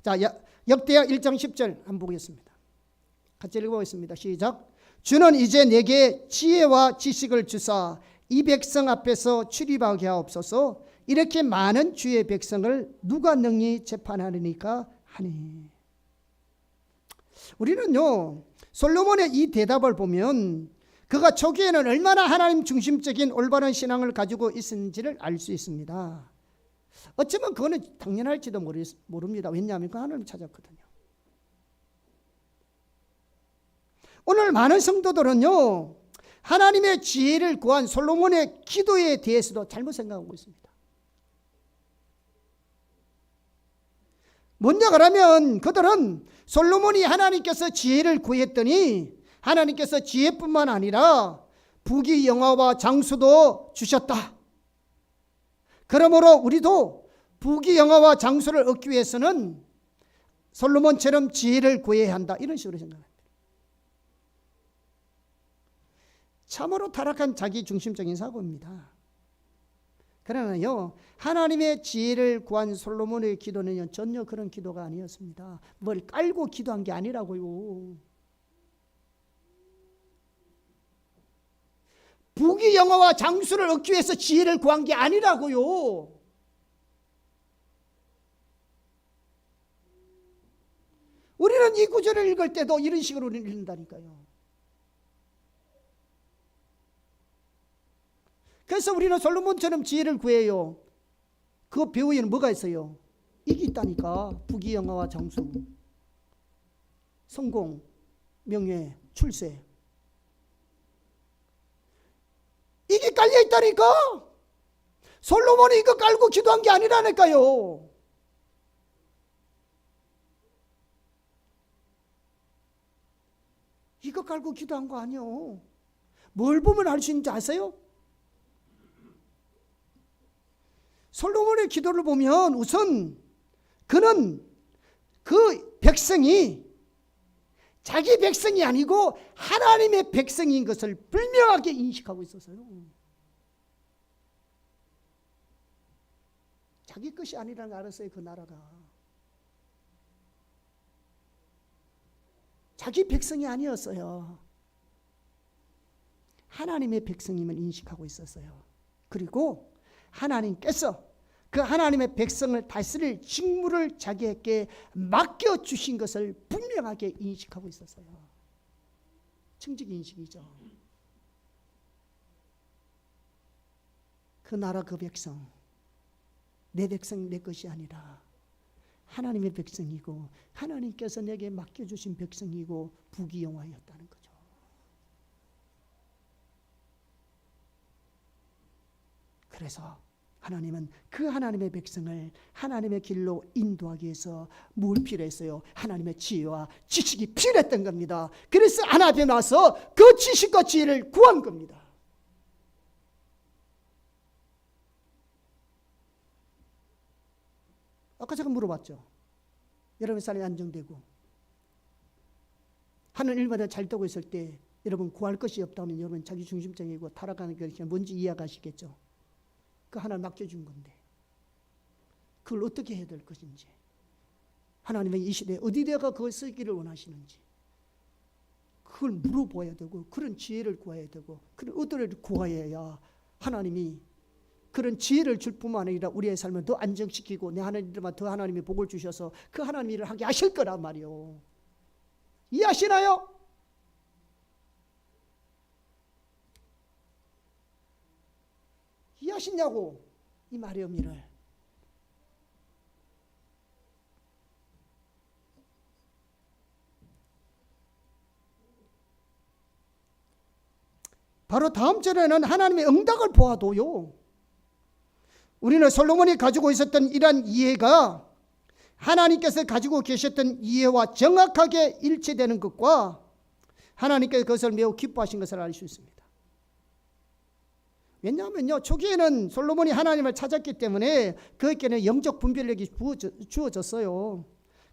자, 역대하 1장 10절 한번 보겠습니다. 같이 읽어보겠습니다. 시작. 주는 이제 내게 지혜와 지식을 주사 이 백성 앞에서 출입하게 하옵소서. 이렇게 많은 주의 백성을 누가 능히 재판하리니까 하니. 우리는요, 솔로몬의 이 대답을 보면 그가 초기에는 얼마나 하나님 중심적인 올바른 신앙을 가지고 있었는지를 알 수 있습니다. 어쩌면 그거는 당연할지도 모릅니다. 왜냐하면 그 하나님을 찾았거든요. 오늘 많은 성도들은요, 하나님의 지혜를 구한 솔로몬의 기도에 대해서도 잘못 생각하고 있습니다. 뭔냐 그러면 그들은 솔로몬이 하나님께서 지혜를 구했더니 하나님께서 지혜뿐만 아니라 부귀 영화와 장수도 주셨다. 그러므로 우리도 부귀영화와 장수를 얻기 위해서는 솔로몬처럼 지혜를 구해야 한다, 이런 식으로 생각합니다. 참으로 타락한 자기중심적인 사고입니다. 그러나요, 하나님의 지혜를 구한 솔로몬의 기도는 전혀 그런 기도가 아니었습니다. 뭘 깔고 기도한 게 아니라고요. 부귀영화와 장수를 얻기 위해서 지혜를 구한 게 아니라고요. 우리는 이 구절을 읽을 때도 이런 식으로 읽는다니까요. 그래서 우리는 솔로몬처럼 지혜를 구해요. 그 배후에는 뭐가 있어요? 이게 있다니까. 부귀영화와 장수, 성공, 명예, 출세, 이게 깔려 있다니까. 솔로몬이 이거 깔고 기도한 게 아니라니까요. 이거 깔고 기도한 거 아니요. 뭘 보면 알 수 있는지 아세요? 솔로몬의 기도를 보면 우선 그는 그 백성이 자기 백성이 아니고 하나님의 백성인 것을 분명하게 인식하고 있었어요. 자기 것이 아니라는 걸 알았어요. 그 나라가 자기 백성이 아니었어요. 하나님의 백성임을 인식하고 있었어요. 그리고 하나님께서 그 하나님의 백성을 다스릴 직무를 자기에게 맡겨주신 것을 분명하게 인식하고 있었어요. 청직 인식이죠. 그 나라 그 백성, 내 백성 내 것이 아니라 하나님의 백성이고 하나님께서 내게 맡겨주신 백성이고 부귀영화였다는 거죠. 그래서 하나님은 그 하나님의 백성을 하나님의 길로 인도하기 위해서 뭘 필요했어요? 하나님의 지혜와 지식이 필요했던 겁니다. 그래서 하나님 와서 그 지식과 지혜를 구한 겁니다. 아까 제가 물어봤죠. 여러분 삶이 안정되고 하는 일마다 잘 되고 있을 때 여러분 구할 것이 없다면 여러분 자기 중심적이고 타락하는 것이 뭔지 이해하시겠죠. 그 하나님 맡겨준 건데 그걸 어떻게 해야 될 것인지, 하나님의 이 시대에 어디다가 그걸 쓰기를 원하시는지 그걸 물어봐야 되고, 그런 지혜를 구해야 되고, 그런 의도를 구해야 하나님이 그런 지혜를 줄 뿐만 아니라 우리의 삶을 더 안정시키고 내 하나님들만 더 하나님이 복을 주셔서 그 하나님 일을 하게 하실 거란 말이요. 이해하시나요? 이해하시냐고 이 말의 의미를. 바로 다음 절에는 하나님의 응답을 보아도요, 우리는 솔로몬이 가지고 있었던 이러한 이해가 하나님께서 가지고 계셨던 이해와 정확하게 일치되는 것과 하나님께서 그것을 매우 기뻐하신 것을 알 수 있습니다. 왜냐하면요, 초기에는 솔로몬이 하나님을 찾았기 때문에 그에게는 영적 분별력이 주어졌어요.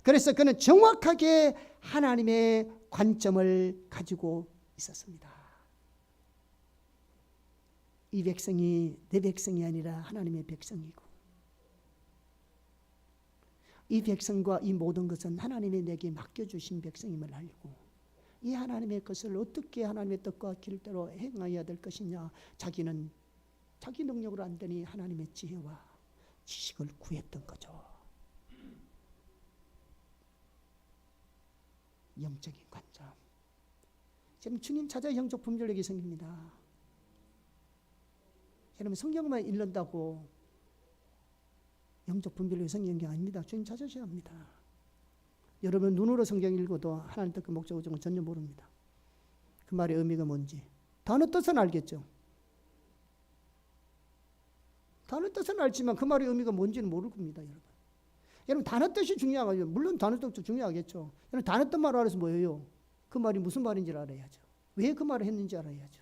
그래서 그는 정확하게 하나님의 관점을 가지고 있었습니다. 이 백성이 내 백성이 아니라 하나님의 백성이고, 이 백성과 이 모든 것은 하나님이 내게 맡겨주신 백성임을 알고, 이 하나님의 것을 어떻게 하나님의 뜻과 길대로 행해야 될 것이냐, 자기는 자기 능력으로 안 되니 하나님의 지혜와 지식을 구했던 거죠. 영적인 관점. 지금 주님 찾아 영적 분별력이 생깁니다. 여러분 성경만 읽는다고 영적 분별력이 생기는 게 아닙니다. 주님 찾으셔야 합니다. 여러분 눈으로 성경 읽어도 하나님 뜻과 목적을 전혀 모릅니다. 그 말의 의미가 뭔지 단어 뜻은 알겠죠. 단어 뜻은 알지만 그 말의 의미가 뭔지는 모를 겁니다. 여러분 단어 뜻이 중요하죠. 물론 단어 뜻도 중요하겠죠. 여러분 단어 뜻만 알아서 뭐예요? 그 말이 무슨 말인지 알아야죠. 왜 그 말을 했는지 알아야죠.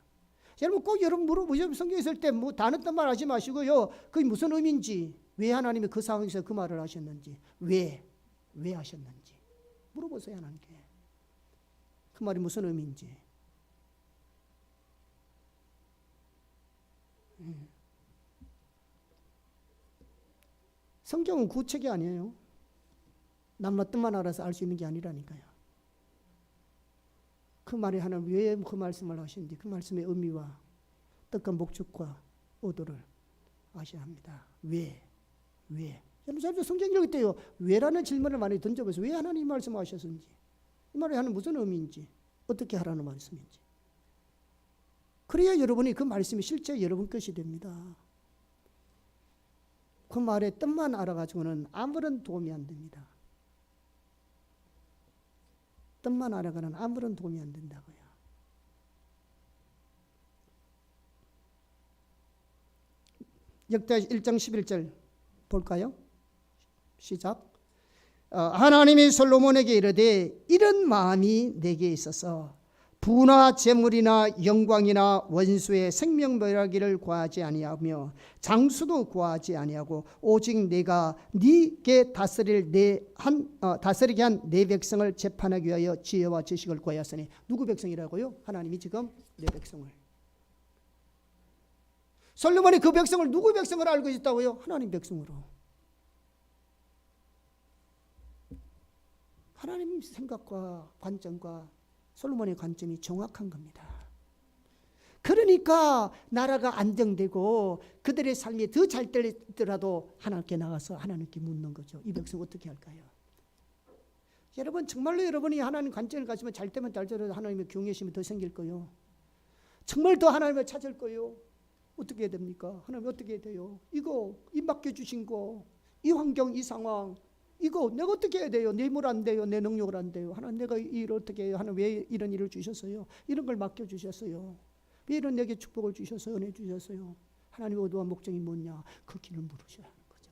여러분 꼭 여러분 물어보시면 성경에 있을 때 뭐 다른 뜻만 하지 마시고요. 그게 무슨 의미인지, 왜 하나님이 그 상황에서 그 말을 하셨는지, 왜 하셨는지 물어보세요. 하나님께 그 말이 무슨 의미인지. 성경은 구책이 아니에요. 남의 뜻만 알아서 알 수 있는 게 아니라니까요. 그 말이 하나님 왜 그 말씀을 하시는지, 그 말씀의 의미와 뜻과 목적과 의도를 아셔야 합니다. 왜? 여러분 성경 읽을 때요, 왜라는 질문을 많이 던져보세요. 왜 하나님 이 말씀하셨는지, 이 말이 하는 무슨 의미인지, 어떻게 하라는 말씀인지. 그래야 여러분이 그 말씀이 실제 여러분 것이 됩니다. 그 말의 뜻만 알아가지고는 아무런 도움이 안 됩니다. 뜻만 알아가는 아무런 도움이 안 된다고요. 역대 1장 11절 볼까요? 시작. 하나님이 솔로몬에게 이르되 이런 마음이 내게 있어서 부나 재물이나 영광이나 원수의 생명멸하기를 구하지 아니하며 장수도 구하지 아니하고 오직 내가 네게 다스리게 한 내 백성을 재판하기 위하여 지혜와 지식을 구하였으니. 누구 백성이라고요? 하나님이 지금 내 백성을. 솔로몬이 그 백성을 누구 백성을 알고 있다고요? 하나님 백성으로. 하나님 생각과 관점과 솔로몬의 관점이 정확한 겁니다. 그러니까 나라가 안정되고 그들의 삶이 더 잘 되더라도 하나님께 나가서 하나님께 묻는 거죠. 이 백성 어떻게 할까요? 여러분 정말로 여러분이 하나님 관점을 가지면 잘 되면 잘되더라도 하나님의 경외심이 더 생길 거예요. 정말 더 하나님을 찾을 거예요. 어떻게 해야 됩니까? 하나님 어떻게 해야 돼요? 이거 이 맡겨주신 거, 이 환경, 이 상황, 이거 내가 어떻게 해야 돼요? 내 힘을 안 돼요. 내 능력을 안 돼요. 하나님 내가 이 일을 어떻게 해요? 하나님 왜 이런 일을 주셨어요? 이런 걸 맡겨주셨어요. 왜 이런 내게 축복을 주셨어요? 은혜 주셨어요? 하나님의 의도와 목적이 뭐냐? 그 길을 물으셔야 하는 거죠.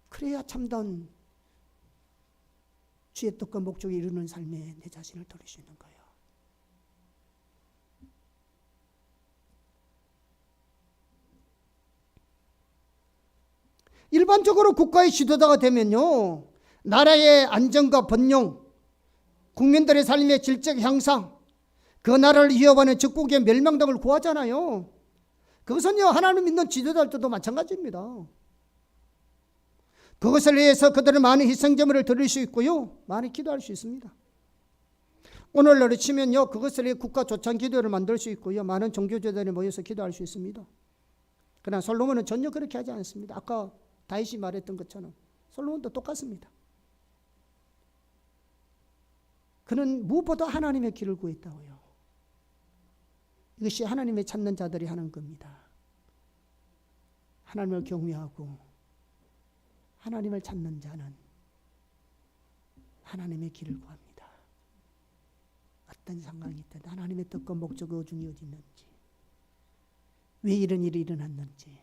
그래야 참된 주의 뜻과 목적에 이루는 삶에 내 자신을 돌릴 수 있는 거예요. 일반적으로 국가의 지도자가 되면요, 나라의 안정과 번영, 국민들의 삶의 질적 향상, 그 나라를 위협하는 적국의 멸망 등을 구하잖아요. 그것은요, 하나님 믿는 지도자들도 마찬가지입니다. 그것을 위해서 그들은 많은 희생제물을 드릴 수 있고요, 많이 기도할 수 있습니다. 오늘날로 치면요, 그것을 위해 국가 조찬 기도를 만들 수 있고요, 많은 종교제단에 모여서 기도할 수 있습니다. 그러나 솔로몬은 전혀 그렇게 하지 않습니다. 아까 다윗이 말했던 것처럼 솔로몬도 똑같습니다. 그는 무엇보다 하나님의 길을 구했다고요. 이것이 하나님의 찾는 자들이 하는 겁니다. 하나님을 경외하고 하나님을 찾는 자는 하나님의 길을 구합니다. 어떤 상황이 있든 하나님의 뜻과 목적 의중이 어디 있는지, 왜 이런 일이 일어났는지,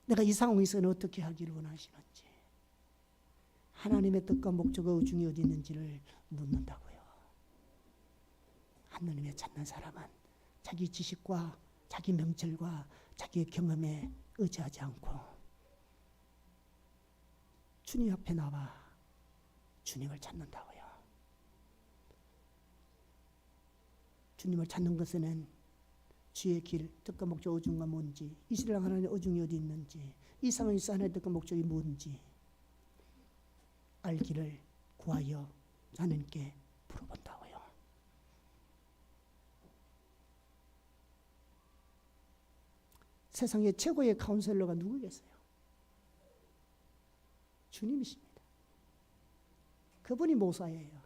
내가 이 상황에서는 어떻게 하기를 원하시는지, 하나님의 뜻과 목적과 의중이 어디 있는지를 묻는다고요. 하나님의 찾는 사람은 자기 지식과 자기 명철과 자기의 경험에 의지하지 않고 주님 앞에 나와 주님을 찾는다고요. 주님을 찾는 것은 주의 길, 뜻과 목적, 의중과 뭔지, 이 신랑 하나님의 의중이 어디 있는지, 이 상황에서 하나님의 뜻과 목적이 뭔지 알기를 구하여 하나님께 물어본다고요. 세상의 최고의 카운셀러가 누구겠어요? 주님이십니다. 그분이 모사예요.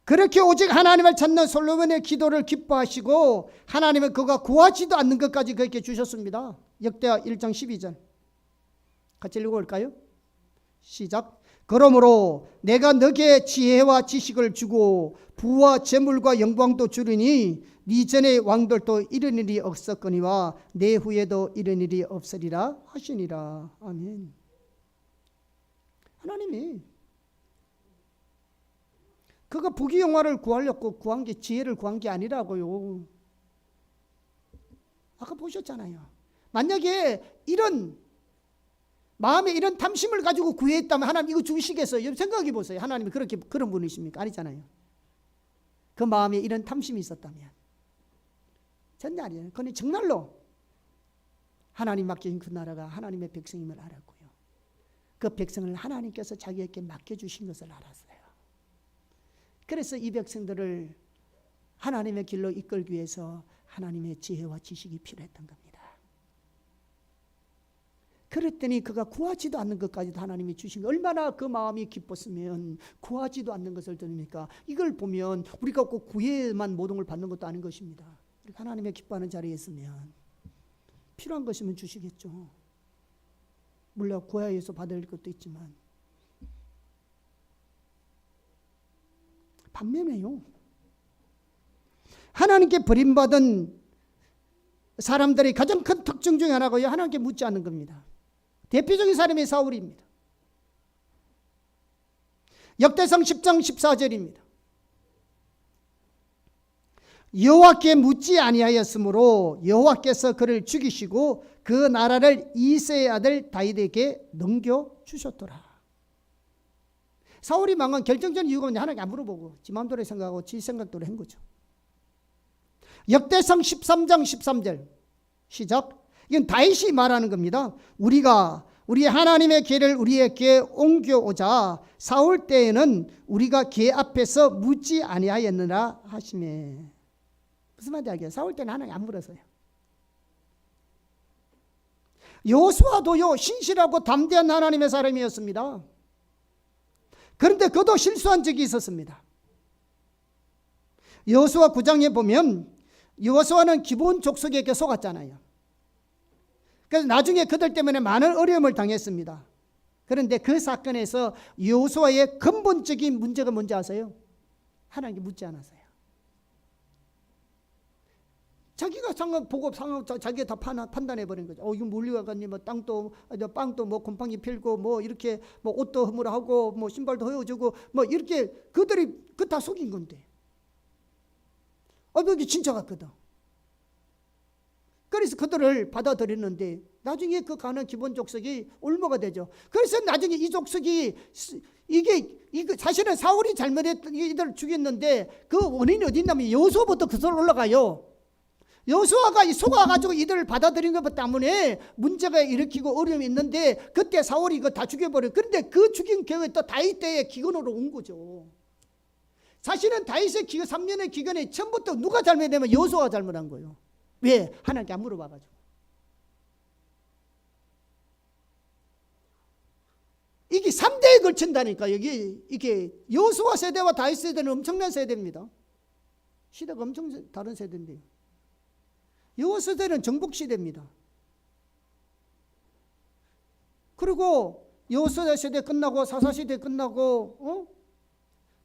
그렇게 오직 하나님을 찾는 솔로몬의 기도를 기뻐하시고 하나님은 그가 구하지도 않는 것까지 그에게 주셨습니다. 역대하 1장 12절 같이 읽어볼까요? 시작. 그러므로 내가 너게 지혜와 지식을 주고 부와 재물과 영광도 주리니 네 전의 왕들도 이런 일이 없었거니와 내 후에도 이런 일이 없으리라 하시니라. 아멘. 하나님이 그가 부귀영화를 구하려고 구한 게 지혜를 구한 게 아니라고요. 아까 보셨잖아요. 만약에 이런 마음에 이런 탐심을 가지고 구했다면 하나님 이거 주시겠어요? 생각해 보세요. 하나님이 그런 분이십니까? 아니잖아요. 그 마음에 이런 탐심이 있었다면 전혀 아니에요. 그런데 정말로 하나님 맡기신 그 나라가 하나님의 백성임을 알았고요. 그 백성을 하나님께서 자기에게 맡겨주신 것을 알았어요. 그래서 이 백성들을 하나님의 길로 이끌기 위해서 하나님의 지혜와 지식이 필요했던 겁니다. 그랬더니 그가 구하지도 않는 것까지도 하나님이 주신 거, 얼마나 그 마음이 기뻤으면 구하지도 않는 것을 드립니까? 이걸 보면 우리가 꼭 구해만 모든 걸 받는 것도 아닌 것입니다. 하나님의 기뻐하는 자리에 있으면 필요한 것이면 주시겠죠. 물론 구해야 해서 받을 것도 있지만, 반면에요, 하나님께 버림받은 사람들의 가장 큰 특징 중에 하나가 하나님께 묻지 않는 겁니다. 대표적인 사람이 사울입니다. 역대상 10장 14절입니다. 여호와께 묻지 아니하였으므로 여호와께서 그를 죽이시고 그 나라를 이새의 아들 다윗에게 넘겨주셨더라. 사울이 망한 결정적인 이유가 뭐냐? 하나님께 안 물어보고 지 마음대로 생각하고 지 생각대로 한 거죠. 역대상 13장 13절 시작. 이건 다윗이 말하는 겁니다. 우리가 우리 하나님의 궤를 우리에게 옮겨오자 사울 때에는 우리가 궤 앞에서 묻지 아니하였느라 하시매. 무슨 말인지 알겠어요? 사울 때는 하나님 안 물었어요. 여호수아도요, 신실하고 담대한 하나님의 사람이었습니다. 그런데 그도 실수한 적이 있었습니다. 여호수아 9장에 보면 여호수아는 기본 족속에게 속았잖아요. 그래서 나중에 그들 때문에 많은 어려움을 당했습니다. 그런데 그 사건에서 여호수아의 근본적인 문제가 뭔지 아세요? 하나님께 묻지 않았어요. 자기가 상황 보고 자기가 다 판단해 버린 거죠. 이거 물리와가니 뭐 땅도 빵도 뭐 곰팡이 필고 뭐 이렇게 뭐 옷도 허물하고 뭐 신발도 허여주고 뭐 이렇게 그들이 그 다 속인 건데. 이게 진짜 같거든. 그래서 그들을 받아들였는데 나중에 그 가는 기본 족속이 올무가 되죠. 그래서 나중에 이 족속이 이게 사실은 사울이 잘못했던 이들을 죽였는데 그 원인이 어디 있냐면 여호수아부터 그들 올라가요. 여호수아가 속아가지고 이들을 받아들인 것 때문에 문제가 일으키고 어려움이 있는데 그때 사울이 이거 다 죽여버려요. 그런데 그 죽인 계획이 또 다윗 때의 기근으로 온 거죠. 사실은 다윗의 3년의 기근에 처음부터 누가 잘못되면 여호수아가 잘못한 거예요. 왜? 하나님께 안 물어봐가지고. 이게 3대에 걸친다니까. 이게 여호수아 세대와 다윗 세대는 엄청난 세대입니다. 시대가 엄청 다른 세대인데요. 여호수아 세대는 정복 시대입니다. 그리고 여호수아 세대 끝나고 사사 시대 끝나고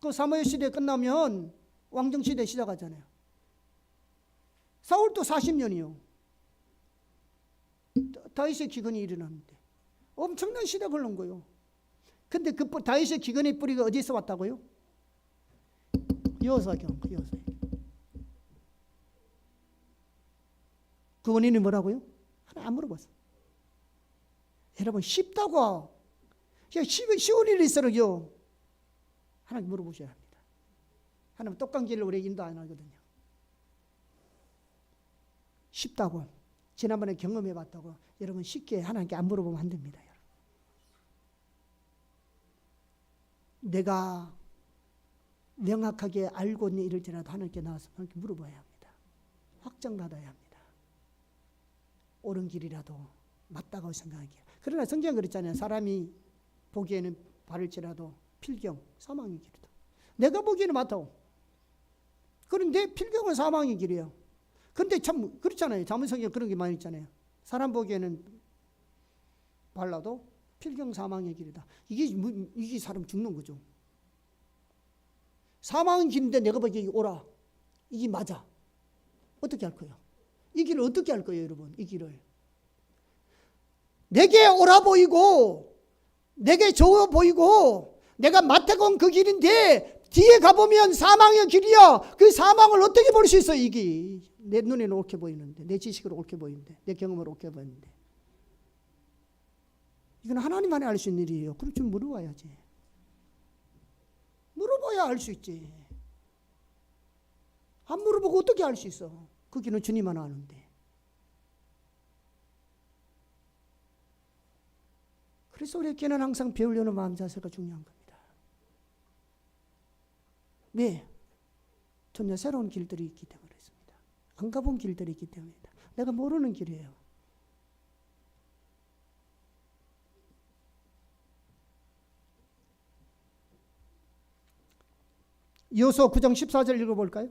그 사무엘 시대 끝나면 왕정 시대 시작하잖아요. 사울도 40년이요. 다윗의 기근이 일어났는데 엄청난 시대가 흘른 거예요. 근데 그 다윗의 기근의 뿌리가 어디서 왔다고요? 여호수아에게. 그 원인이 뭐라고요? 하나 안 물어봤어요. 여러분 쉽다고 쉬운 일이 있어요. 하나님 물어보셔야 합니다. 하나님 똑같은 길을 우리 인도 안 하거든요. 쉽다고 지난번에 경험해 봤다고 여러분 쉽게 하나님께 안 물어보면 안 됩니다. 여러분. 내가 명확하게 알고 있는 일을지라도 하나님께 나와서 하나님께 물어봐야 합니다. 확정받아야 합니다. 옳은 길이라도 맞다고 생각하기에. 그러나 성경은 그랬잖아요. 사람이 보기에는 바를지라도 필경 사망의 길이다. 내가 보기에는 맞다고. 그런데 필경은 사망의 길이에요. 근데 참 그렇잖아요. 자문성경 그런 게 많이 있잖아요. 사람 보기에는 발라도 필경 사망의 길이다. 이게 사람 죽는 거죠. 사망의 길인데 내가 보기에 오라. 이게 맞아. 어떻게 할 거예요? 이 길을 어떻게 할 거예요, 여러분? 이 길을. 내게 오라 보이고 내게 좋아 보이고 내가 맡아온 그 길인데 뒤에 가보면 사망의 길이야. 그 사망을 어떻게 볼 수 있어? 이게 내 눈에는 옳게 보이는데, 내 지식으로 옳게 보이는데, 내 경험으로 옳게 보이는데, 이건 하나님만이 알 수 있는 일이에요. 그럼 좀 물어봐야지. 물어봐야 알 수 있지. 안 물어보고 어떻게 알 수 있어? 그 길은 주님만 아는데. 그래서 우리에게는 항상 배우려는 마음 자세가 중요한 겁니다. 왜? 전혀 새로운 길들이 있기 때문에 그렇습니다. 안 가본 길들이 있기 때문이다. 내가 모르는 길이에요. 여호수아 9장 14절 읽어볼까요?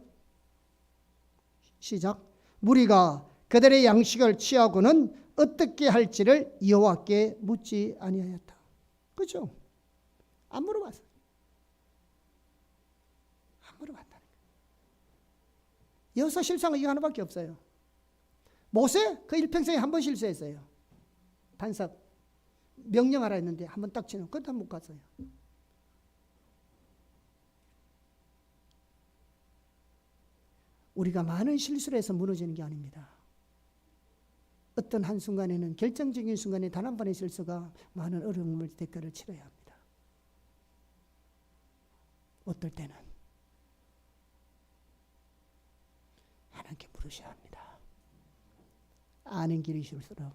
시작. 무리가 그들의 양식을 취하고는 어떻게 할지를 여호와께 묻지 아니하였다. 그렇죠? 안 물어봤어. 안 물어봤다는 거예요. 여호수아 실상은 이거 하나밖에 없어요. 모세 그 일평생에 한 번 실수했어요. 반석 명령하라 했는데 한 번 딱 치는 그것도 못 갔어요. 우리가 많은 실수를 해서 무너지는 게 아닙니다. 어떤 한순간에는 결정적인 순간에 단 한 번의 실수가 많은 어려움을 대가를 치러야 합니다. 어떨 때는 하나님께 물으셔야 합니다. 아는 길이실수록.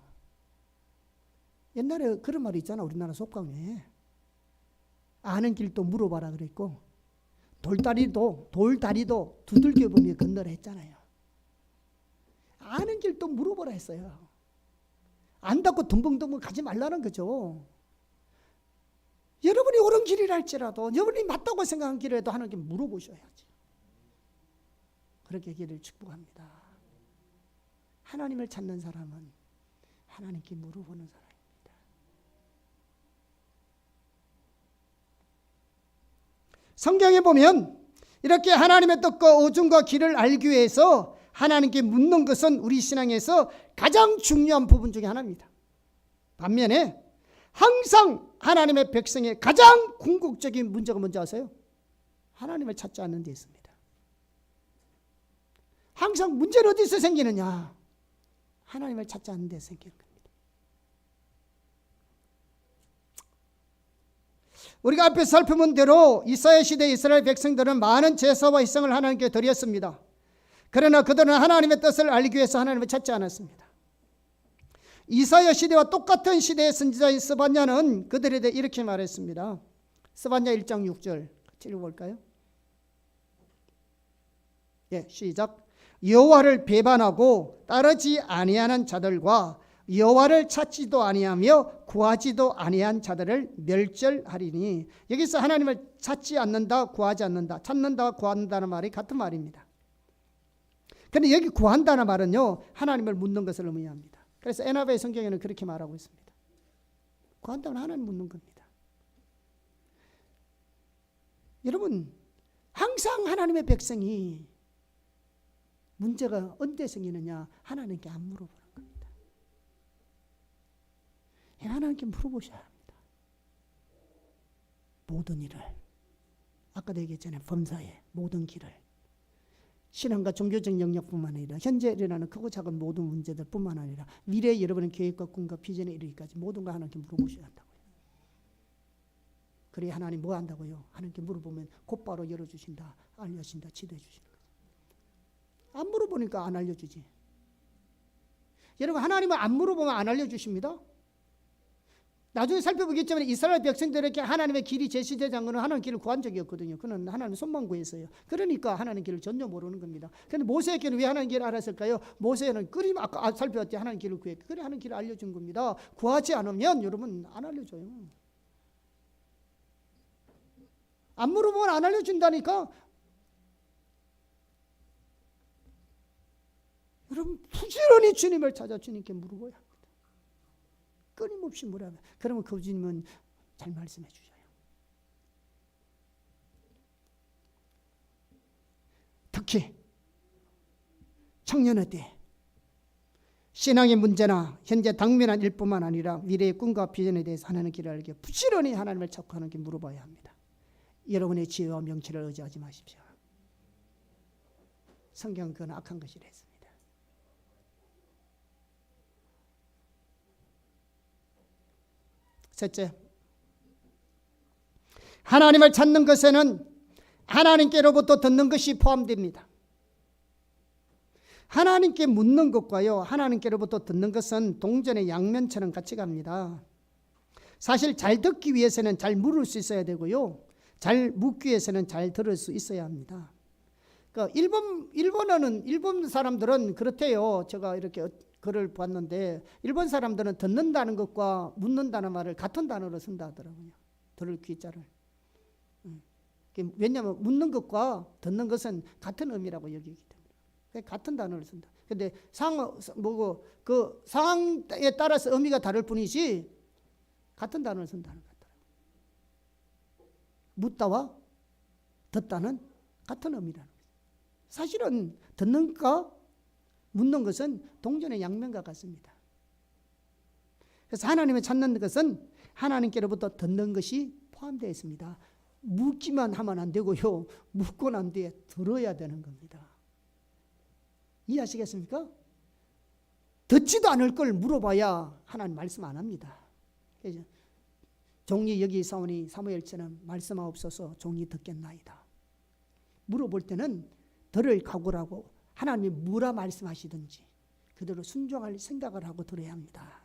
옛날에 그런 말이 있잖아. 우리나라 속담에 아는 길도 물어봐라 그랬고 돌다리도 두들겨 보며 건너라 했잖아요. 아는 길도 물어보라 했어요. 안다고 덤벙덤벙 가지 말라는 거죠. 여러분이 옳은 길이라 할지라도 여러분이 맞다고 생각한 길에도 하나님께 물어보셔야지. 그렇게 길을 축복합니다. 하나님을 찾는 사람은 하나님께 물어보는 사람입니다. 성경에 보면 이렇게 하나님의 뜻과 오중과 길을 알기 위해서 하나님께 묻는 것은 우리 신앙에서 가장 중요한 부분 중에 하나입니다. 반면에 항상 하나님의 백성의 가장 궁극적인 문제가 뭔지 아세요? 하나님을 찾지 않는 데 있습니다. 항상 문제는 어디서 생기느냐? 하나님을 찾지 않는 데 생기는 겁니다. 우리가 앞에서 살펴본 대로 이사야 시대 이스라엘 백성들은 많은 제사와 희생을 하나님께 드렸습니다. 그러나 그들은 하나님의 뜻을 알기 위해서 하나님을 찾지 않았습니다. 이사야 시대와 똑같은 시대의 선지자인 스바냐는 그들에 대해 이렇게 말했습니다. 스바냐 1장 6절 같이 읽어볼까요? 예, 시작. 여호와를 배반하고 따르지 아니하는 자들과 여호와를 찾지도 아니하며 구하지도 아니한 자들을 멸절하리니, 여기서 하나님을 찾지 않는다, 구하지 않는다, 찾는다, 구한다는 말이 같은 말입니다. 그런데 여기 구한다는 말은요, 하나님을 묻는 것을 의미합니다. 그래서 NIV 성경에는 그렇게 말하고 있습니다. 구한다는 하나님 묻는 겁니다. 여러분, 항상 하나님의 백성이 문제가 언제 생기느냐? 하나님께 안 물어보는 겁니다. 하나님께 물어보셔야 합니다. 모든 일을, 아까도 얘기했잖아요. 범사의 모든 길을, 신앙과 종교적 영역뿐만 아니라 현재 일어나는 크고 작은 모든 문제들 뿐만 아니라 미래의 여러분의 계획과 꿈과 비전에 이르기까지 모든 걸 하나님께 물어보셔야 한다고요. 그래야 하나님 뭐 한다고요? 하나님께 물어보면 곧바로 열어주신다, 알려주신다, 지도해 주신다. 안 물어보니까 안 알려주지. 여러분, 하나님은 안 물어보면 안 알려주십니다. 나중에 살펴보겠지만 이스라엘 백성들에게 하나님의 길이 제시되지 않은 것은 하나님 길을 구한 적이 없거든요. 그는 하나님 손만 구했어요. 그러니까 하나님 길을 전혀 모르는 겁니다. 그런데 모세에게는 왜 하나님 길을 알았을까요? 모세는 끓임 아까 살펴봤지, 하나님 길을 구했고, 그래 하나님 길을 알려준 겁니다. 구하지 않으면 여러분 안 알려줘요. 안 물어보면 안 알려준다니까. 여러분 부지런히 주님을 찾아 주님께 물어봐야 합니다. 끊임없이 물어봐요. 그러면 그 주님은 잘 말씀해 주셔요. 특히 청년의 때 신앙의 문제나 현재 당면한 일뿐만 아니라 미래의 꿈과 비전에 대해서 하나님의 길을 알게 부지런히 하나님을 찾고 하나님께 물어봐야 합니다. 여러분의 지혜와 명치를 의지하지 마십시오. 성경은 그건 악한 것이라 했습니다. 셋째, 하나님을 찾는 것에는 하나님께로부터 듣는 것이 포함됩니다. 하나님께 묻는 것과요, 하나님께로부터 듣는 것은 동전의 양면처럼 같이 갑니다. 사실 잘 듣기 위해서는 잘 물을 수 있어야 되고요, 잘 묻기 위해서는 잘 들을 수 있어야 합니다. 그러니까 일본 사람들은 그렇대요. 제가 이렇게 글을 봤는데 일본 사람들은 듣는다는 것과 묻는다는 말을 같은 단어로 쓴다 하더라고요. 들을 귀자를. 왜냐하면 묻는 것과 듣는 것은 같은 의미라고 여기기 때문에 같은 단어를 쓴다. 근데 그 상황에 따라서 의미가 다를 뿐이지 같은 단어를 쓴다는 것 같더라고요. 묻다와 듣다는 같은 의미라는 거죠. 사실은 듣는 것과 묻는 것은 동전의 양면과 같습니다. 그래서 하나님을 찾는 것은 하나님께로부터 듣는 것이 포함되어 있습니다. 묻기만 하면 안 되고요, 묻고 난 뒤에 들어야 되는 겁니다. 이해하시겠습니까? 듣지도 않을 걸 물어봐야 하나님 말씀 안 합니다. 종이 여기 있사오니 사무엘처럼 말씀하옵소서 종이 듣겠나이다. 물어볼 때는 들을 각오라고 하나님이 뭐라 말씀하시든지 그대로 순종할 생각을 하고 들어야 합니다.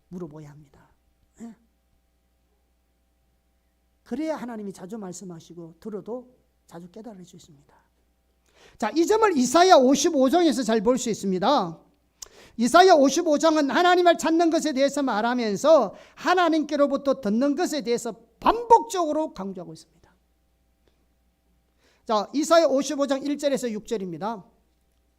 물어봐야 합니다. 네? 그래야 하나님이 자주 말씀하시고 들어도 자주 깨달을 수 있습니다. 자, 이 점을 이사야 55장에서 잘 볼 수 있습니다. 이사야 55장은 하나님을 찾는 것에 대해서 말하면서 하나님께로부터 듣는 것에 대해서 반복적으로 강조하고 있습니다. 자, 이사야 55장 1절에서 6절입니다.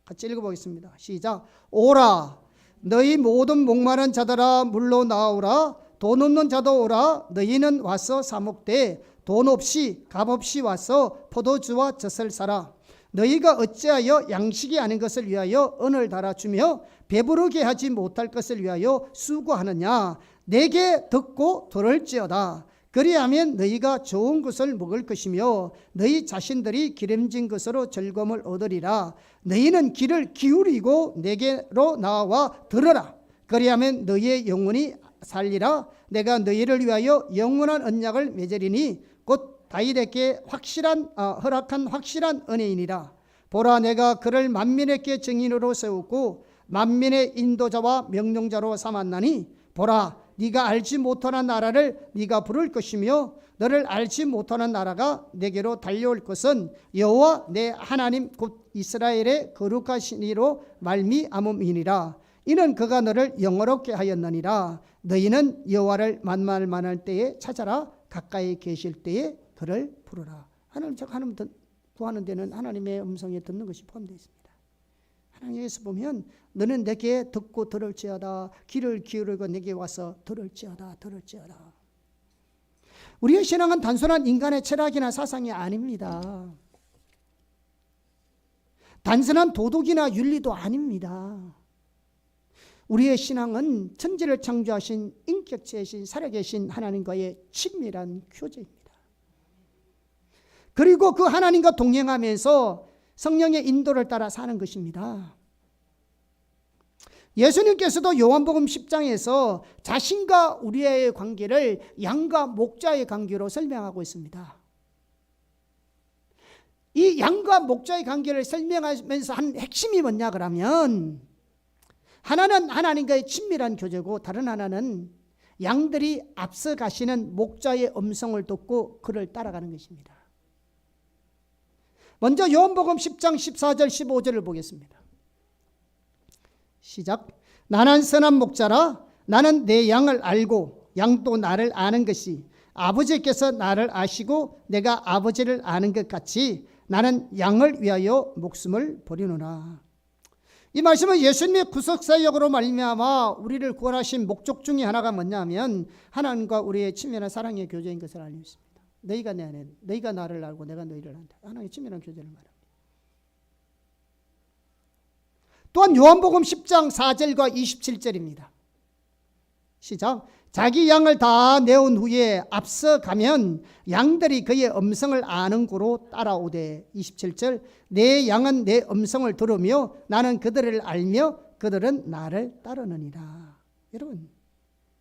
같이 읽어보겠습니다. 시작. 오라 너희 모든 목마른 자들아 물로 나오라. 돈 없는 자도 오라. 너희는 와서 사 먹되 돈 없이 값 없이 와서 포도주와 젖을 사라. 너희가 어찌하여 양식이 아닌 것을 위하여 은을 달아주며 배부르게 하지 못할 것을 위하여 수고하느냐. 내게 듣고 들을지어다. 그리하면 너희가 좋은 것을 먹을 것이며 너희 자신들이 기름진 것으로 즐거움을 얻으리라. 너희는 귀를 기울이고 내게로 나와 들으라. 그리하면 너희의 영혼이 살리라. 내가 너희를 위하여 영원한 언약을 맺으리니 곧 다윗에게 허락한 확실한 은혜이니라. 보라 내가 그를 만민에게 증인으로 세우고 만민의 인도자와 명령자로 삼았나니 보라 네가 알지 못하는 나라를 네가 부를 것이며 너를 알지 못하는 나라가 내게로 달려올 것은 여호와 내 하나님 곧 이스라엘의 거룩하신 이로 말미암음이니라. 이는 그가 너를 영화롭게 하였느니라. 너희는 여호와를 만날 때에 찾아라. 가까이 계실 때에 그를 부르라. 하나님 구하는 데는 하나님의 음성에 듣는 것이 포함되어 있습니다. 하나님께서 보면 너는 내게 듣고 들을지어다. 귀를 기울이고 내게 와서 들을지어다. 우리의 신앙은 단순한 인간의 철학이나 사상이 아닙니다. 단순한 도덕이나 윤리도 아닙니다. 우리의 신앙은 천지를 창조하신 인격체이신 살아계신 하나님과의 친밀한 교제입니다. 그리고 그 하나님과 동행하면서 성령의 인도를 따라 사는 것입니다. 예수님께서도 요한복음 10장에서 자신과 우리의 관계를 양과 목자의 관계로 설명하고 있습니다. 이 양과 목자의 관계를 설명하면서 한 핵심이 뭐냐 그러면 하나는 하나님과의 친밀한 교제고 다른 하나는 양들이 앞서 가시는 목자의 음성을 듣고 그를 따라가는 것입니다. 먼저 요한복음 10장 14절 15절을 보겠습니다. 시작. 나는 선한 목자라. 나는 내 양을 알고 양도 나를 아는 것이 아버지께서 나를 아시고 내가 아버지를 아는 것 같이 나는 양을 위하여 목숨을 버리노라. 이 말씀은 예수님의 구속사역으로 말미암아 우리를 구원하신 목적 중에 하나가 뭐냐면 하나님과 우리의 친밀한 사랑의 교제인 것을 알고 있습니다. 너희가 내 안에, 너희가 나를 알고 내가 너희를 안다. 하나님의 친밀한 교제를 말합니다. 또한 요한복음 10장 4절과 27절입니다. 시작. 자기 양을 다 내온 후에 앞서가면 양들이 그의 음성을 아는 고로 따라오되 27절 내 양은 내 음성을 들으며 나는 그들을 알며 그들은 나를 따르느니라. 여러분,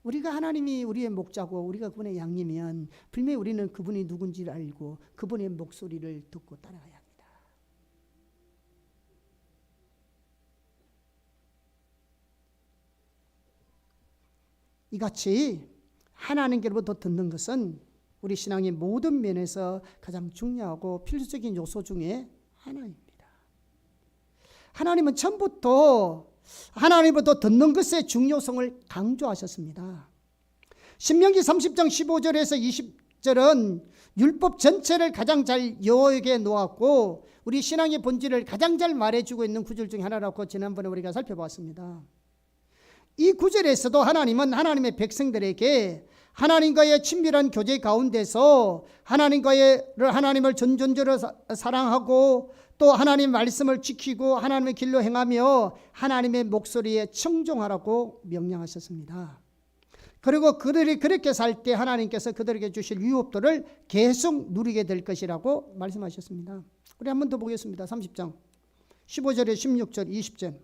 우리가 하나님이 우리의 목자고 우리가 그분의 양이면 분명히 우리는 그분이 누군지를 알고 그분의 목소리를 듣고 따라가야 합니다. 이같이 하나님께로부터 듣는 것은 우리 신앙의 모든 면에서 가장 중요하고 필수적인 요소 중에 하나입니다. 하나님은 처음부터 하나님부터 듣는 것의 중요성을 강조하셨습니다. 신명기 30장 15절에서 20절은 율법 전체를 가장 잘 여호와에게 놓았고 우리 신앙의 본질을 가장 잘 말해주고 있는 구절 중에 하나라고 지난번에 우리가 살펴봤습니다. 이 구절에서도 하나님은 하나님의 백성들에게 하나님과의 친밀한 교제 가운데서 하나님을 전존적으로 사랑하고 또 하나님 말씀을 지키고 하나님의 길로 행하며 하나님의 목소리에 청종하라고 명령하셨습니다. 그리고 그들이 그렇게 살 때 하나님께서 그들에게 주실 유업들을 계속 누리게 될 것이라고 말씀하셨습니다. 우리 한 번 더 보겠습니다. 30장 15절에 16절 20절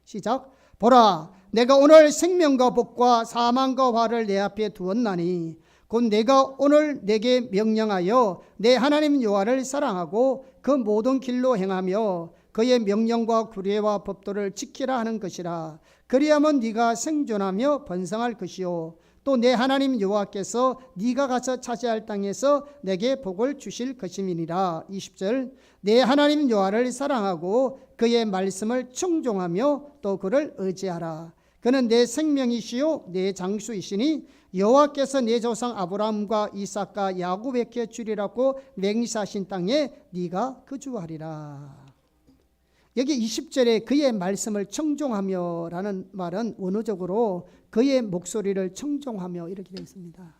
시작. 보라, 내가 오늘 생명과 복과 사망과 화를 내 앞에 두었나니 곧 내가 오늘 내게 명령하여 내 하나님 여호와를 사랑하고 그 모든 길로 행하며 그의 명령과 규례와 법도를 지키라 하는 것이라. 그리하면 네가 생존하며 번성할 것이요 또 내 하나님 여호와께서 네가 가서 차지할 땅에서 내게 복을 주실 것임이니라. 20절 내 하나님 여호와를 사랑하고 그의 말씀을 청종하며 또 그를 의지하라. 그는 내 생명이시요 내 장수이시니 여호와께서 내 조상 아브라함과 이삭과 야곱에게 주리라고 맹세하신 땅에 네가 거주하리라. 여기 20절에 그의 말씀을 청종하며 라는 말은 원어적으로 그의 목소리를 청종하며 이렇게 되어 있습니다.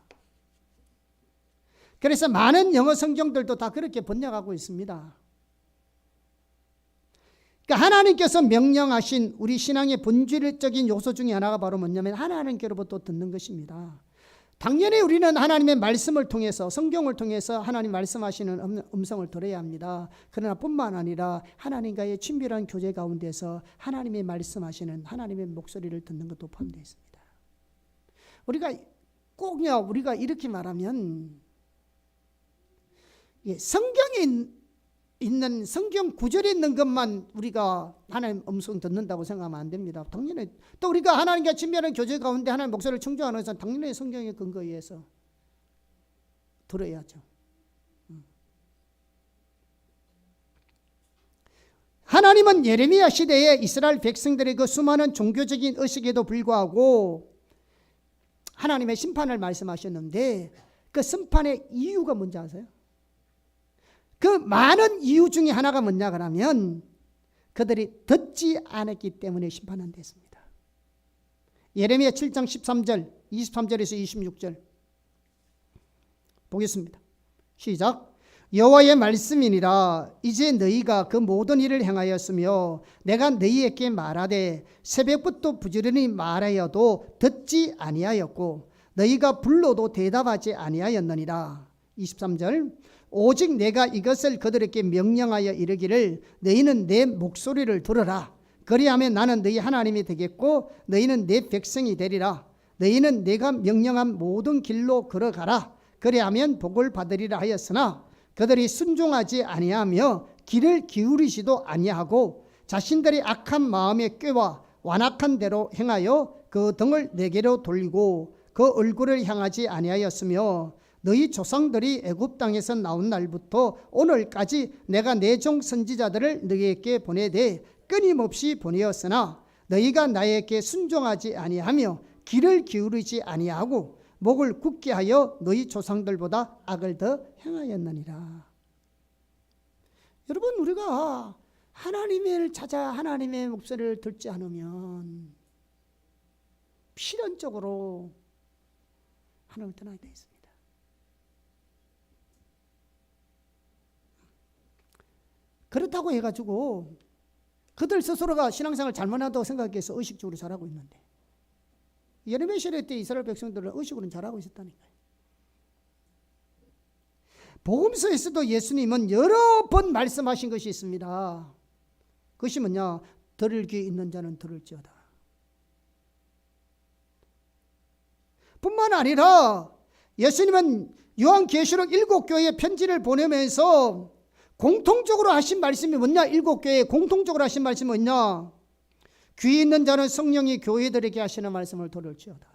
그래서 많은 영어 성경들도 다 그렇게 번역하고 있습니다. 그러니까 하나님께서 명령하신 우리 신앙의 본질적인 요소 중에 하나가 바로 뭐냐면 하나님께로부터 듣는 것입니다. 당연히 우리는 하나님의 말씀을 통해서 성경을 통해서 하나님 말씀하시는 음성을 들어야 합니다. 그러나 뿐만 아니라 하나님과의 친밀한 교제 가운데서 하나님의 말씀하시는 하나님의 목소리를 듣는 것도 포함되어 있습니다. 우리가 이렇게 말하면 성경에 있는 성경 구절에 있는 것만 우리가 하나님 음성 듣는다고 생각하면 안 됩니다. 당연히 또 우리가 하나님과 친밀한 교제 가운데 하나님 목소리를 청종하는 것은 당연히 성경의 근거에 의해서 들어야죠. 하나님은 예레미야 시대에 이스라엘 백성들의 그 수많은 종교적인 의식에도 불구하고 하나님의 심판을 말씀하셨는데 그 심판의 이유가 뭔지 아세요? 그 많은 이유 중에 하나가 뭐냐 그러면 그들이 듣지 않았기 때문에 심판한 됐습니다. 예레미야 7장 13절 23절에서 26절 보겠습니다. 시작. 여호와의 말씀이니라. 이제 너희가 그 모든 일을 행하였으며 내가 너희에게 말하되 새벽부터 부지런히 말하여도 듣지 아니하였고 너희가 불러도 대답하지 아니하였느니라. 23절 오직 내가 이것을 그들에게 명령하여 이르기를 너희는 내 목소리를 들으라. 그리하면 나는 너희 하나님이 되겠고 너희는 내 백성이 되리라. 너희는 내가 명령한 모든 길로 걸어가라. 그리하면 복을 받으리라 하였으나 그들이 순종하지 아니하며 귀를 기울이지도 아니하고 자신들이 악한 마음에 꾀와 완악한 대로 행하여 그 등을 내게로 돌리고 그 얼굴을 향하지 아니하였으며 너희 조상들이 애굽 땅에서 나온 날부터 오늘까지 내가 내 종 선지자들을 너희에게 보내되 끊임없이 보내었으나 너희가 나에게 순종하지 아니하며 귀를 기울이지 아니하고 목을 굳게 하여 너희 조상들보다 악을 더 행하였느니라. 여러분, 우리가 하나님을 찾아 하나님의 목소리를 듣지 않으면 필연적으로 하나님을 떠나게 되어 있습니다. 그렇다고 해가지고 그들 스스로가 신앙생활 잘못한다고 생각해서 의식적으로 잘하고 있는데, 예레미야 시대 때 이스라엘 백성들은 의식으로는 잘하고 있었다니까요. 복음서에서도 예수님은 여러 번 말씀하신 것이 있습니다. 그것이 뭐냐? 들을 귀 있는 자는 들을지어다. 뿐만 아니라 예수님은 요한계시록 7교회에 편지를 보내면서 공통적으로 하신 말씀이 뭐냐? 7교회에 공통적으로 하신 말씀이 뭐냐? 귀 있는 자는 성령이 교회들에게 하시는 말씀을 들을지어다.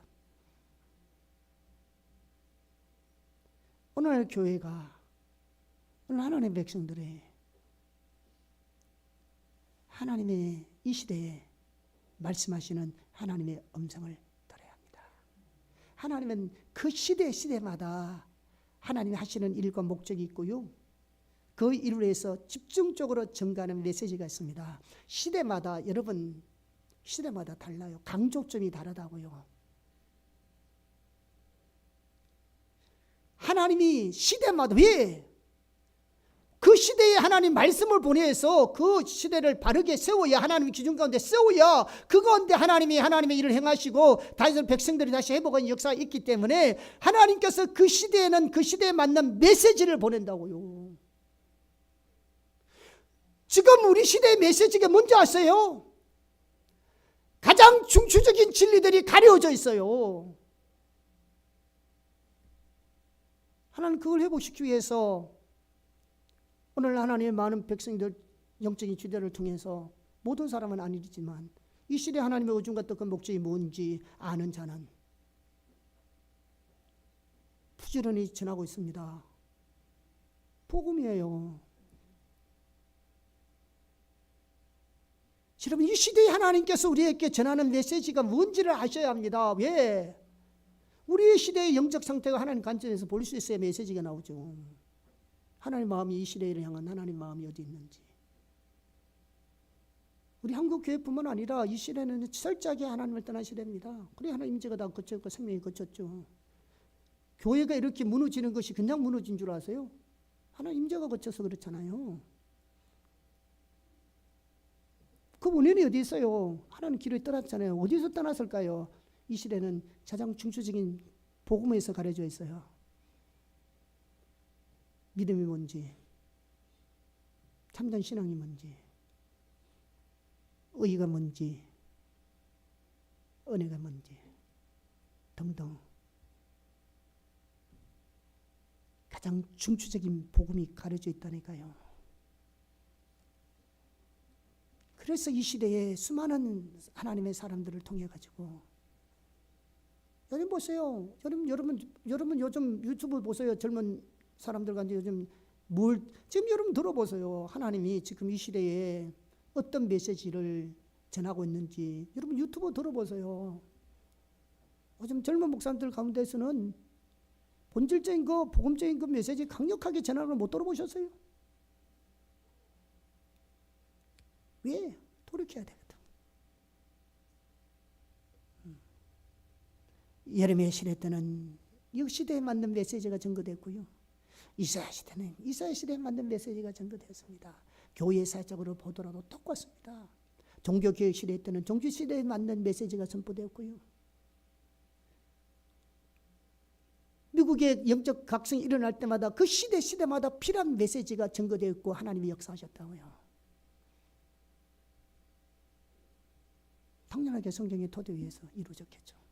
오늘 교회가, 오늘 하나님의 백성들의 하나님의 이 시대에 말씀하시는 하나님의 음성을 들어야 합니다. 하나님은 그 시대마다 하나님이 하시는 일과 목적이 있고요, 그 일을 위해서 집중적으로 전가하는 메시지가 있습니다. 시대마다, 여러분, 시대마다 달라요. 강조점이 다르다고요. 하나님이 시대마다, 왜? 그 시대에 하나님 말씀을 보내서 그 시대를 바르게 세워야, 하나님의 기준 가운데 세워야 그 가운데 하나님이 하나님의 일을 행하시고 다시 백성들이 다시 회복하는 역사가 있기 때문에 하나님께서 그 시대에는 그 시대에 맞는 메시지를 보낸다고요. 지금 우리 시대의 메시지가 뭔지 아세요? 가장 중추적인 진리들이 가려져 있어요. 하나님 그걸 회복시키기 위해서 오늘 하나님의 많은 백성들 영적인 주대를 통해서, 모든 사람은 아니지만 이 시대 하나님의 의중과 뜻과 목적이 뭔지 아는 자는 부지런히 전하고 있습니다. 복음이에요. 여러분, 이 시대에 하나님께서 우리에게 전하는 메시지가 뭔지를 아셔야 합니다. 왜? 우리의 시대의 영적 상태가 하나님 관점에서 볼 수 있어야 메시지가 나오죠. 하나님 마음이, 이 시대를 향한 하나님 마음이 어디 있는지. 우리 한국 교회뿐만 아니라 이 시대는 철저하게 하나님을 떠난 시대입니다. 그래 하나님 임재가 다 거쳤고 생명이 거쳤죠. 교회가 이렇게 무너지는 것이 그냥 무너진 줄 아세요? 하나님 임재가 거쳐서 그렇잖아요. 그 원인이 어디 있어요? 하나님 길을 떠났잖아요. 어디서 떠났을까요? 이 시대는 가장 중추적인 복음에서 가려져 있어요. 믿음이 뭔지, 참된 신앙이 뭔지, 의의가 뭔지, 은혜가 뭔지 등등 가장 중추적인 복음이 가려져 있다니까요. 그래서 이 시대에 수많은 하나님의 사람들을 통해 가지고, 여러분 보세요. 여러분 요즘 유튜브 보세요. 젊은 사람들과 요즘 지금 여러분 들어보세요. 하나님이 지금 이 시대에 어떤 메시지를 전하고 있는지 여러분 유튜브 들어보세요. 요즘 젊은 목사님들 가운데서는 본질적인 거, 복음적인 그 메시지 강력하게 전하는 걸 못 들어보셨어요? 왜? 돌이켜야 되거든. 예레미야 시대 때는 이 시대에 맞는 메시지가 전거됐고요. 이사야 시대에 맞는 메시지가 전거되었습니다. 교회 사적으로 보더라도 똑같습니다. 종교개혁 시대 때는 종교 시대에 맞는 메시지가 선포되었고요. 미국의 영적 각성이 일어날 때마다 그 시대마다 필요한 메시지가 전거되었고 하나님이 역사하셨다고요. 당연하게 성경의 토대 위에서 이루어졌겠죠.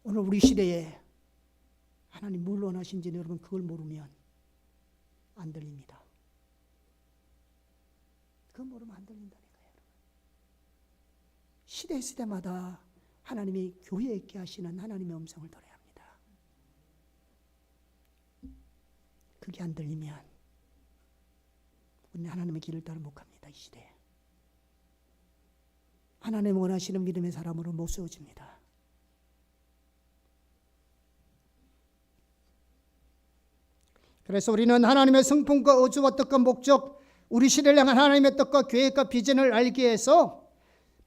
오늘 우리 시대에 하나님 뭘 원하신지 여러분 그걸 모르면 안 들립니다. 그걸 모르면 안 들린다니까요. 여러분. 시대마다 하나님이 교회에 있게 하시는 하나님의 음성을 들어야 합니다. 그게 안 들리면 우리는 하나님의 길을 따라 못 갑니다. 이 시대에. 하나님 원하시는 믿음의 사람으로 못 세워집니다. 그래서 우리는 하나님의 성품과 의주와 뜻과 목적, 우리 시대를 향한 하나님의 뜻과 계획과 비전을 알기 위해서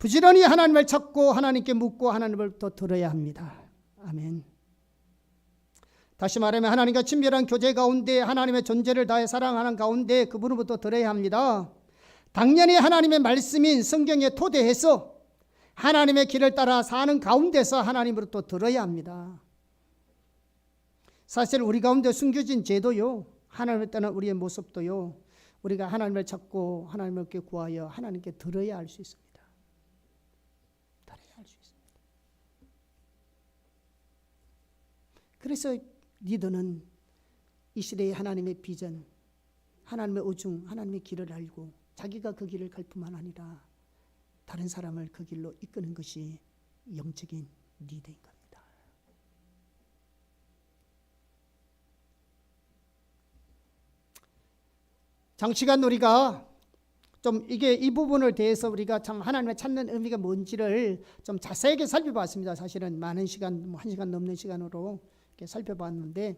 부지런히 하나님을 찾고 하나님께 묻고 하나님을 또 들어야 합니다. 아멘. 다시 말하면 하나님과 친밀한 교제 가운데 하나님의 존재를 다해 사랑하는 가운데 그분으로부터 들어야 합니다. 당연히 하나님의 말씀인 성경에 토대해서 하나님의 길을 따라 사는 가운데서 하나님으로부터 들어야 합니다. 사실 우리 가운데 숨겨진 제도요, 하나님을 떠난 우리의 모습도요, 우리가 하나님을 찾고 하나님을 구하여 하나님께 들어야 할 수 있습니다. 들어야 할 수 있습니다. 그래서 리더는 이 시대의 하나님의 비전, 하나님의 의중, 하나님의 길을 알고 자기가 그 길을 갈 뿐만 아니라 다른 사람을 그 길로 이끄는 것이 영적인 리더인 겁니다. 장시간 우리가 좀 이 부분을 대해서 우리가 참 하나님을 찾는 의미가 뭔지를 좀 자세하게 살펴봤습니다. 사실은 많은 시간, 1시간 넘는 시간으로 이렇게 살펴봤는데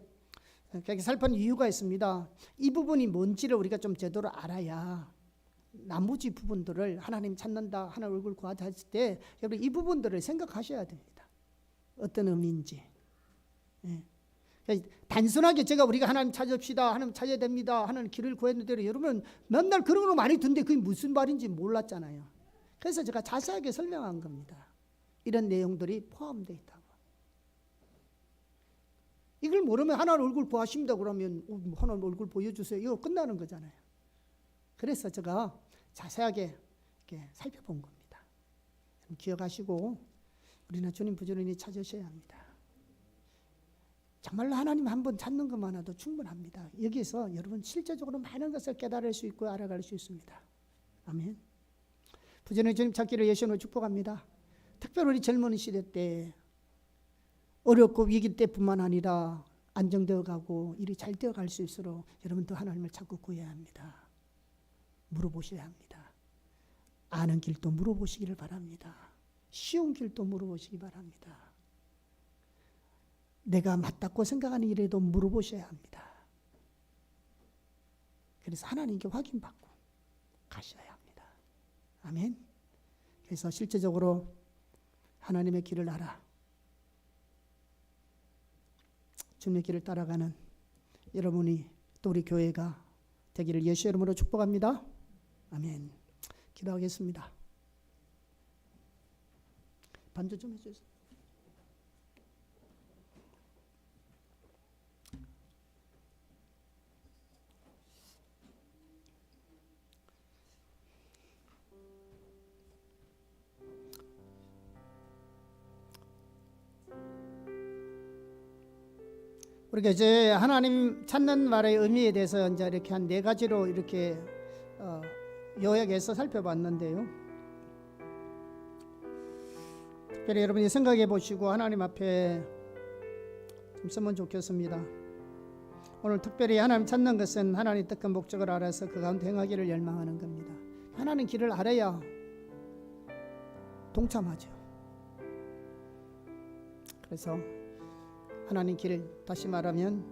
그렇게 살펴본 이유가 있습니다. 이 부분이 뭔지를 우리가 좀 제대로 알아야 나머지 부분들을 하나님 찾는다, 하나님 얼굴 구하자 했을 때 여러분 이 부분들을 생각하셔야 됩니다. 어떤 의미인지. 예. 단순하게 우리가 하나님 찾읍시다, 하나님 찾아야 됩니다, 하나님 길을 구했는데 여러분 맨날 그런 거 많이 듣는데 그게 무슨 말인지 몰랐잖아요. 그래서 제가 자세하게 설명한 겁니다. 이런 내용들이 포함되어 있다고. 이걸 모르면 하나님 얼굴 구하십니다 그러면 하나님 얼굴 보여주세요, 이거 끝나는 거잖아요. 그래서 제가 자세하게 이렇게 살펴본 겁니다. 기억하시고 우리는 주님 부지런히 찾으셔야 합니다. 정말로 하나님 한번 찾는 것만으로도 충분합니다. 여기서 여러분 실제적으로 많은 것을 깨달을 수 있고 알아갈 수 있습니다. 아멘. 부지런히 주님 찾기를 예수님으로 축복합니다. 특별히 우리 젊은 시대 때 어렵고 위기 때뿐만 아니라 안정되어 가고 일이 잘 되어 갈 수 있도록 여러분도 하나님을 찾고 구해야 합니다. 물어보셔야 합니다. 아는 길도 물어보시기를 바랍니다. 쉬운 길도 물어보시기 바랍니다. 내가 맞다고 생각하는 일에도 물어보셔야 합니다. 그래서 하나님께 확인받고 가셔야 합니다. 아멘. 그래서 실제적으로 하나님의 길을 알아 주님의 길을 따라가는 여러분이 또 우리 교회가 되기를 예수 이름으로 축복합니다. 아멘. 기도하겠습니다. 반주 좀 해주세요. 우리가 이제 하나님 찾는 말의 의미에 대해서 이제 이렇게 한 4가지로 이렇게 요약해서 살펴봤는데요. 특별히 여러분이 생각해 보시고 하나님 앞에 좀 쓰면 좋겠습니다. 오늘 특별히 하나님 찾는 것은 하나님 뜻과 목적을 알아서 그 가운데 행하기를 열망하는 겁니다. 하나님 길을 알아야 동참하죠. 그래서 하나님 길을 다시 말하면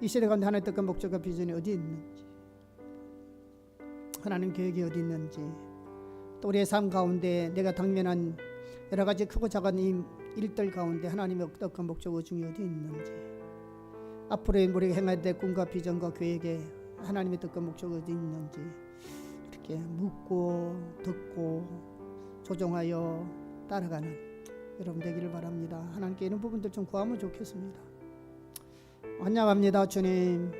이 시대 가운데 하나님 뜻과 목적과 비전이 어디 있는지, 하나님 계획이 어디 있는지, 또 우리의 삶 가운데 내가 당면한 여러 가지 크고 작은 이 일들 가운데 하나님의 뜻과 목적 의중이 어디 있는지, 앞으로 우리가 행해야 될 꿈과 비전과 계획에 하나님의 뜻과 목적 어디 있는지 이렇게 묻고 듣고 조정하여 따라가는 여러분 되기를 바랍니다. 하나님께 이런 부분들 좀 구하면 좋겠습니다. 환영합니다. 주님,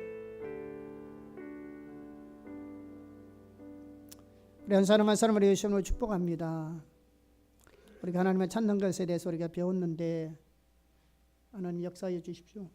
우리 한 사람 한 사람을 예수님으로 축복합니다. 우리가 하나님을 찾는 것에 대해서 우리가 배웠는데 하나님 역사해 주십시오.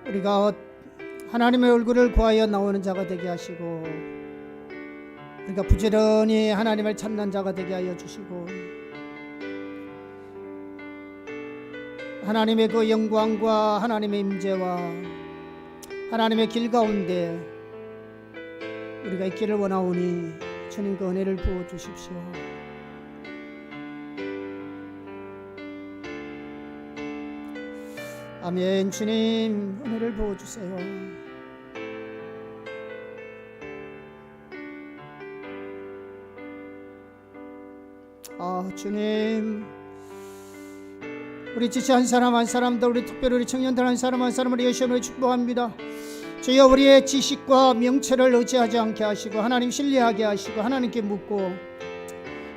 우리가 하나님의 얼굴을 구하여 나오는 자가 되게 하시고 우리가 부지런히 하나님을 찾는 자가 되게 하여 주시고 하나님의 그 영광과 하나님의 임재와 하나님의 길 가운데 우리가 있기를 원하오니 주님 그 은혜를 부어주십시오. 아멘. 주님 은혜를 부어주세요. 주님, 우리 지체 한 사람 한 사람도, 우리 특별히 우리 청년들 한 사람 한 사람을 예수님으로 축복합니다. 주여, 우리의 지식과 명체를 의지하지 않게 하시고 하나님 신뢰하게 하시고 하나님께 묻고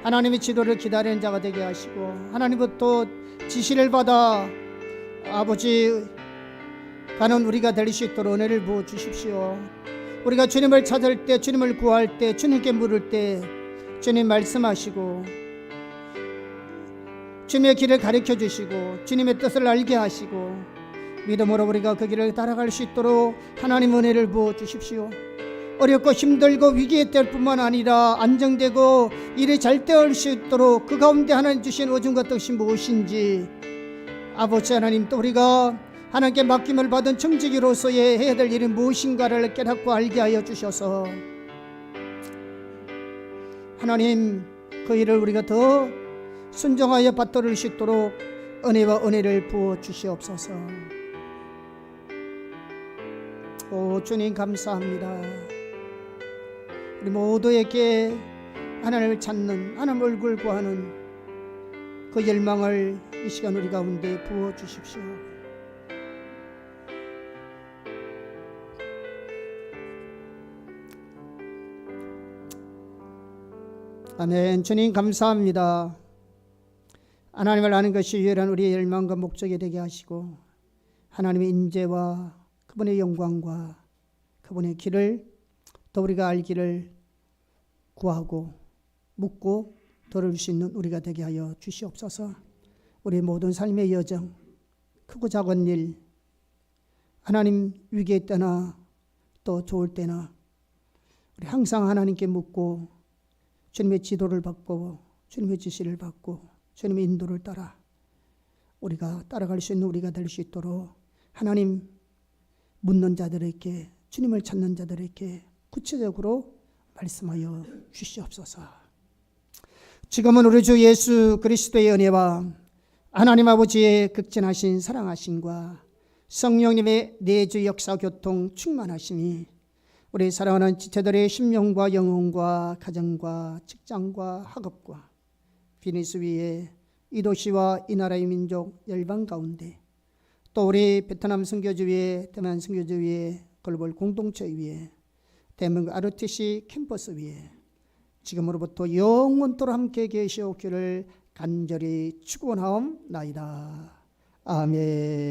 하나님의 지도를 기다리는 자가 되게 하시고 하나님부터 지시를 받아 아버지 가는 우리가 될 수 있도록 은혜를 부어 주십시오. 우리가 주님을 찾을 때, 주님을 구할 때, 주님께 물을 때 주님 말씀하시고 주님의 길을 가르쳐 주시고 주님의 뜻을 알게 하시고 믿음으로 우리가 그 길을 따라갈 수 있도록 하나님 은혜를 부어 주십시오. 어렵고 힘들고 위기의 때뿐만 아니라 안정되고 일이 잘 되올 수 있도록 그 가운데 하나님 주신 의중과 뜻이 무엇인지 아버지 하나님, 또 우리가 하나님께 맡김을 받은 청지기로서의 해야 될 일이 무엇인가를 깨닫고 알게 하여 주셔서 하나님 그 일을 우리가 더 순종하여 받들을 수 있도록 은혜와 은혜를 부어 주시옵소서. 오 주님 감사합니다. 우리 모두에게 하나님을 찾는, 하나님 얼굴 구하는 그 열망을 이 시간 우리 가운데 부어 주십시오. 아멘. 주님 감사합니다. 하나님을 아는 것이 유일한 우리의 열망과 목적이 되게 하시고 하나님의 인재와 그분의 영광과 그분의 길을 더 우리가 알기를 구하고 묻고 들을 수 있는 우리가 되게 하여 주시옵소서. 우리 모든 삶의 여정, 크고 작은 일, 하나님 위기의 때나 또 좋을 때나 우리 항상 하나님께 묻고 주님의 지도를 받고 주님의 지시를 받고 주님의 인도를 따라 우리가 따라갈 수 있는 우리가 될 수 있도록 하나님 묻는 자들에게, 주님을 찾는 자들에게 구체적으로 말씀하여 주시옵소서. 지금은 우리 주 예수 그리스도의 은혜와 하나님 아버지의 극진하신 사랑하심과 성령님의 내주 역사 교통 충만하심이 우리 사랑하는 지체들의 심령과 영혼과 가정과 직장과 학업과 비즈니스 위에 이 도시와 이 나라의 민족 열방 가운데 또 우리 베트남 선교지 위에, 대만 선교지 위에, 글로벌 공동체 위에, 대한민국 ROTC 캠퍼스 위에 지금으로부터 영원토록 함께 계시옵기를 간절히 축원하옵나이다. 아멘.